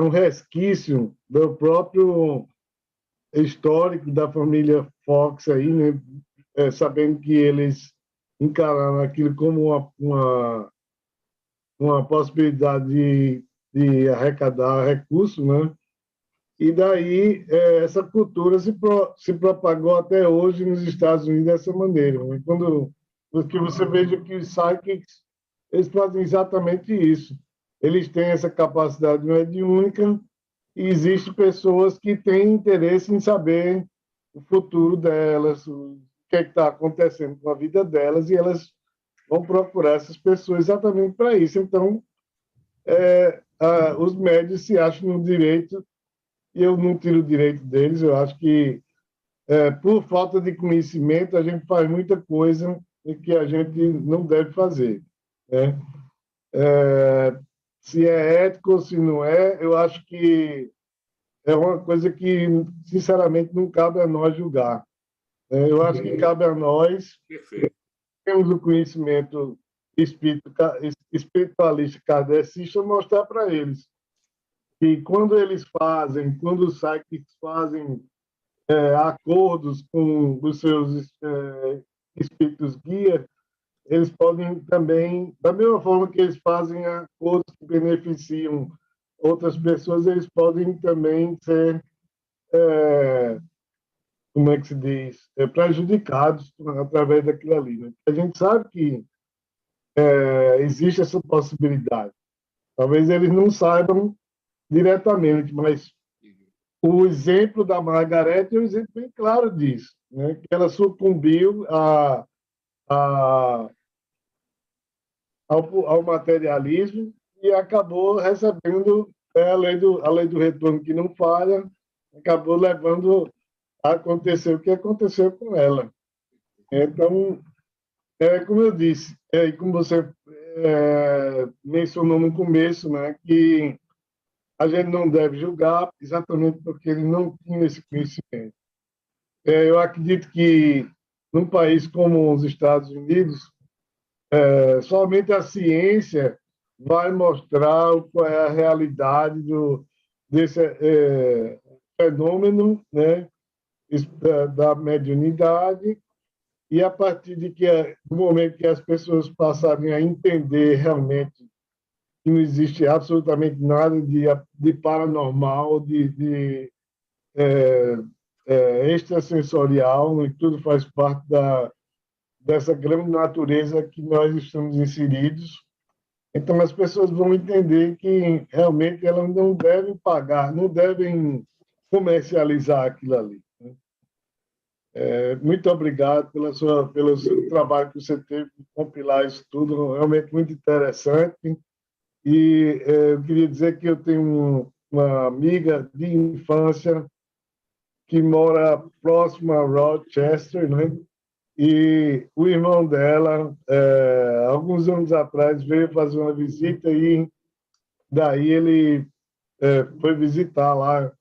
um resquício do próprio histórico da família Fox, aí, né? Sabendo que eles encararam aquilo como uma possibilidade de arrecadar recursos, né? E daí essa cultura se propagou até hoje nos Estados Unidos dessa maneira. Né? Quando você veja que os psychics, eles fazem exatamente isso. Eles têm essa capacidade mediúnica e existem pessoas que têm interesse em saber o futuro delas, o que está acontecendo com a vida delas, e elas vão procurar essas pessoas exatamente para isso. Então, os médios se acham no direito, e eu não tiro o direito deles. Eu acho que, por falta de conhecimento, a gente faz muita coisa que a gente não deve fazer. Né? Se é ético ou se não é, eu acho que é uma coisa que, sinceramente, não cabe a nós julgar. Eu acho que cabe a nós, Perfeito. temos o conhecimento espiritualista kardecista, mostrar para eles que quando os sites fazem acordos com os seus espíritos guia, eles podem também, da mesma forma que eles fazem acordos que beneficiam outras pessoas, eles podem também ser, como é que se diz, prejudicados através daquilo ali. Né? A gente sabe que existe essa possibilidade. Talvez eles não saibam diretamente, mas o exemplo da Margarete é um exemplo bem claro disso, né? Que ela sucumbiu ao materialismo e acabou recebendo a lei do retorno que não falha, acabou levando a acontecer o que aconteceu com ela. Então, como eu disse, e como você mencionou no começo, né, que a gente não deve julgar exatamente porque ele não tinha esse conhecimento. Eu acredito que num país como os Estados Unidos, somente a ciência vai mostrar qual é a realidade desse fenômeno, né, da mediunidade, e a partir do momento que as pessoas passarem a entender realmente que não existe absolutamente nada de paranormal, de extrasensorial, e tudo faz parte dessa grande natureza que nós estamos inseridos. Então, as pessoas vão entender que realmente elas não devem pagar, não devem comercializar aquilo ali. Muito obrigado pelo seu trabalho que você teve de compilar isso tudo, realmente muito interessante. E eu queria dizer que eu tenho uma amiga de infância que mora próximo a Rochester, né? E o irmão dela, alguns anos atrás, veio fazer uma visita e daí ele foi visitar lá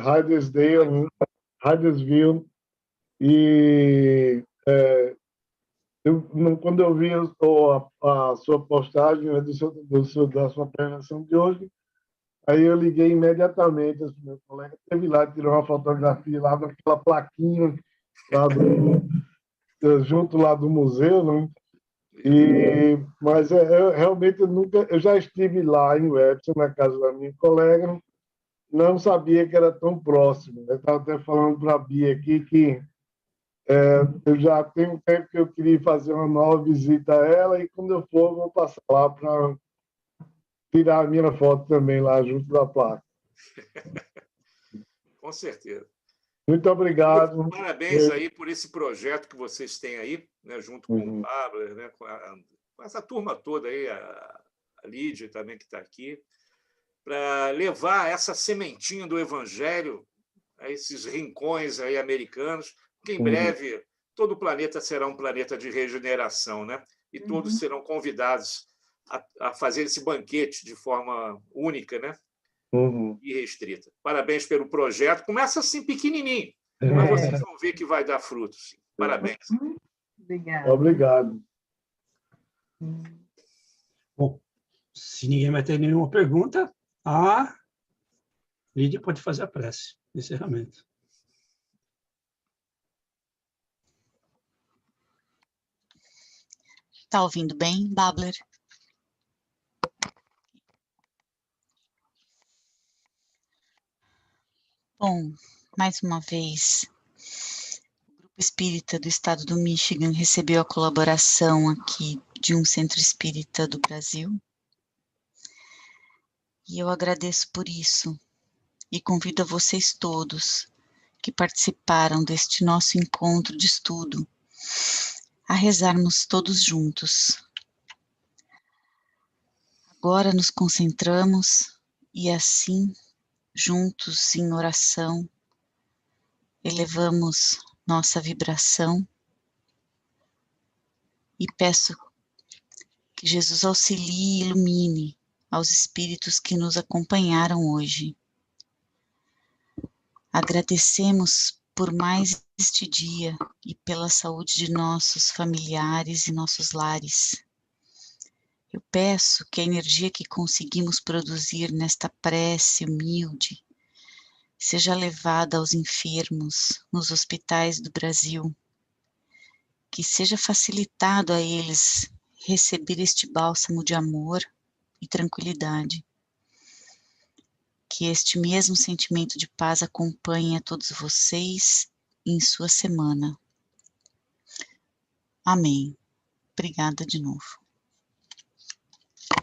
Hydesville, e quando eu vi a sua postagem, né, da sua apresentação de hoje, aí eu liguei imediatamente, meu colega esteve lá, tirou uma fotografia lá daquela plaquinha lá junto lá do museu, né? Mas realmente eu já estive lá em Webster, na casa da minha colega, não sabia que era tão próximo. Eu estava até falando para a Bia aqui que eu já tenho um tempo que eu queria fazer uma nova visita a ela, e quando eu for, eu vou passar lá para tirar a minha foto também lá junto da placa. Com certeza. Muito obrigado. Parabéns aí por esse projeto que vocês têm aí, né, junto com o Pablo, né, com essa turma toda aí, a Lídia também que está aqui, para levar essa sementinha do Evangelho a esses rincões aí americanos, que em breve todo o planeta será um planeta de regeneração, né? E todos serão convidados a fazer esse banquete de forma única, né? E restrita. Parabéns pelo projeto. Começa assim pequenininho, mas vocês vão ver que vai dar frutos. Sim. Parabéns. Obrigado. Bom, se ninguém mais tem nenhuma pergunta, a Lídia pode fazer a prece de encerramento. Está ouvindo bem, Babler? Bom, mais uma vez, o Grupo Espírita do Estado do Michigan recebeu a colaboração aqui de um centro espírita do Brasil. E eu agradeço por isso e convido a vocês todos que participaram deste nosso encontro de estudo a rezarmos todos juntos. Agora nos concentramos e assim, juntos em oração, elevamos nossa vibração e peço que Jesus auxilie e ilumine aos espíritos que nos acompanharam hoje Agradecemos por mais este dia e pela saúde de nossos familiares e nossos lares. Eu peço que a energia que conseguimos produzir nesta prece humilde seja levada aos enfermos nos hospitais do Brasil, que seja facilitado a eles receber este bálsamo de amor e tranquilidade. Que este mesmo sentimento de paz acompanhe a todos vocês em sua semana. Amém. Obrigada de novo.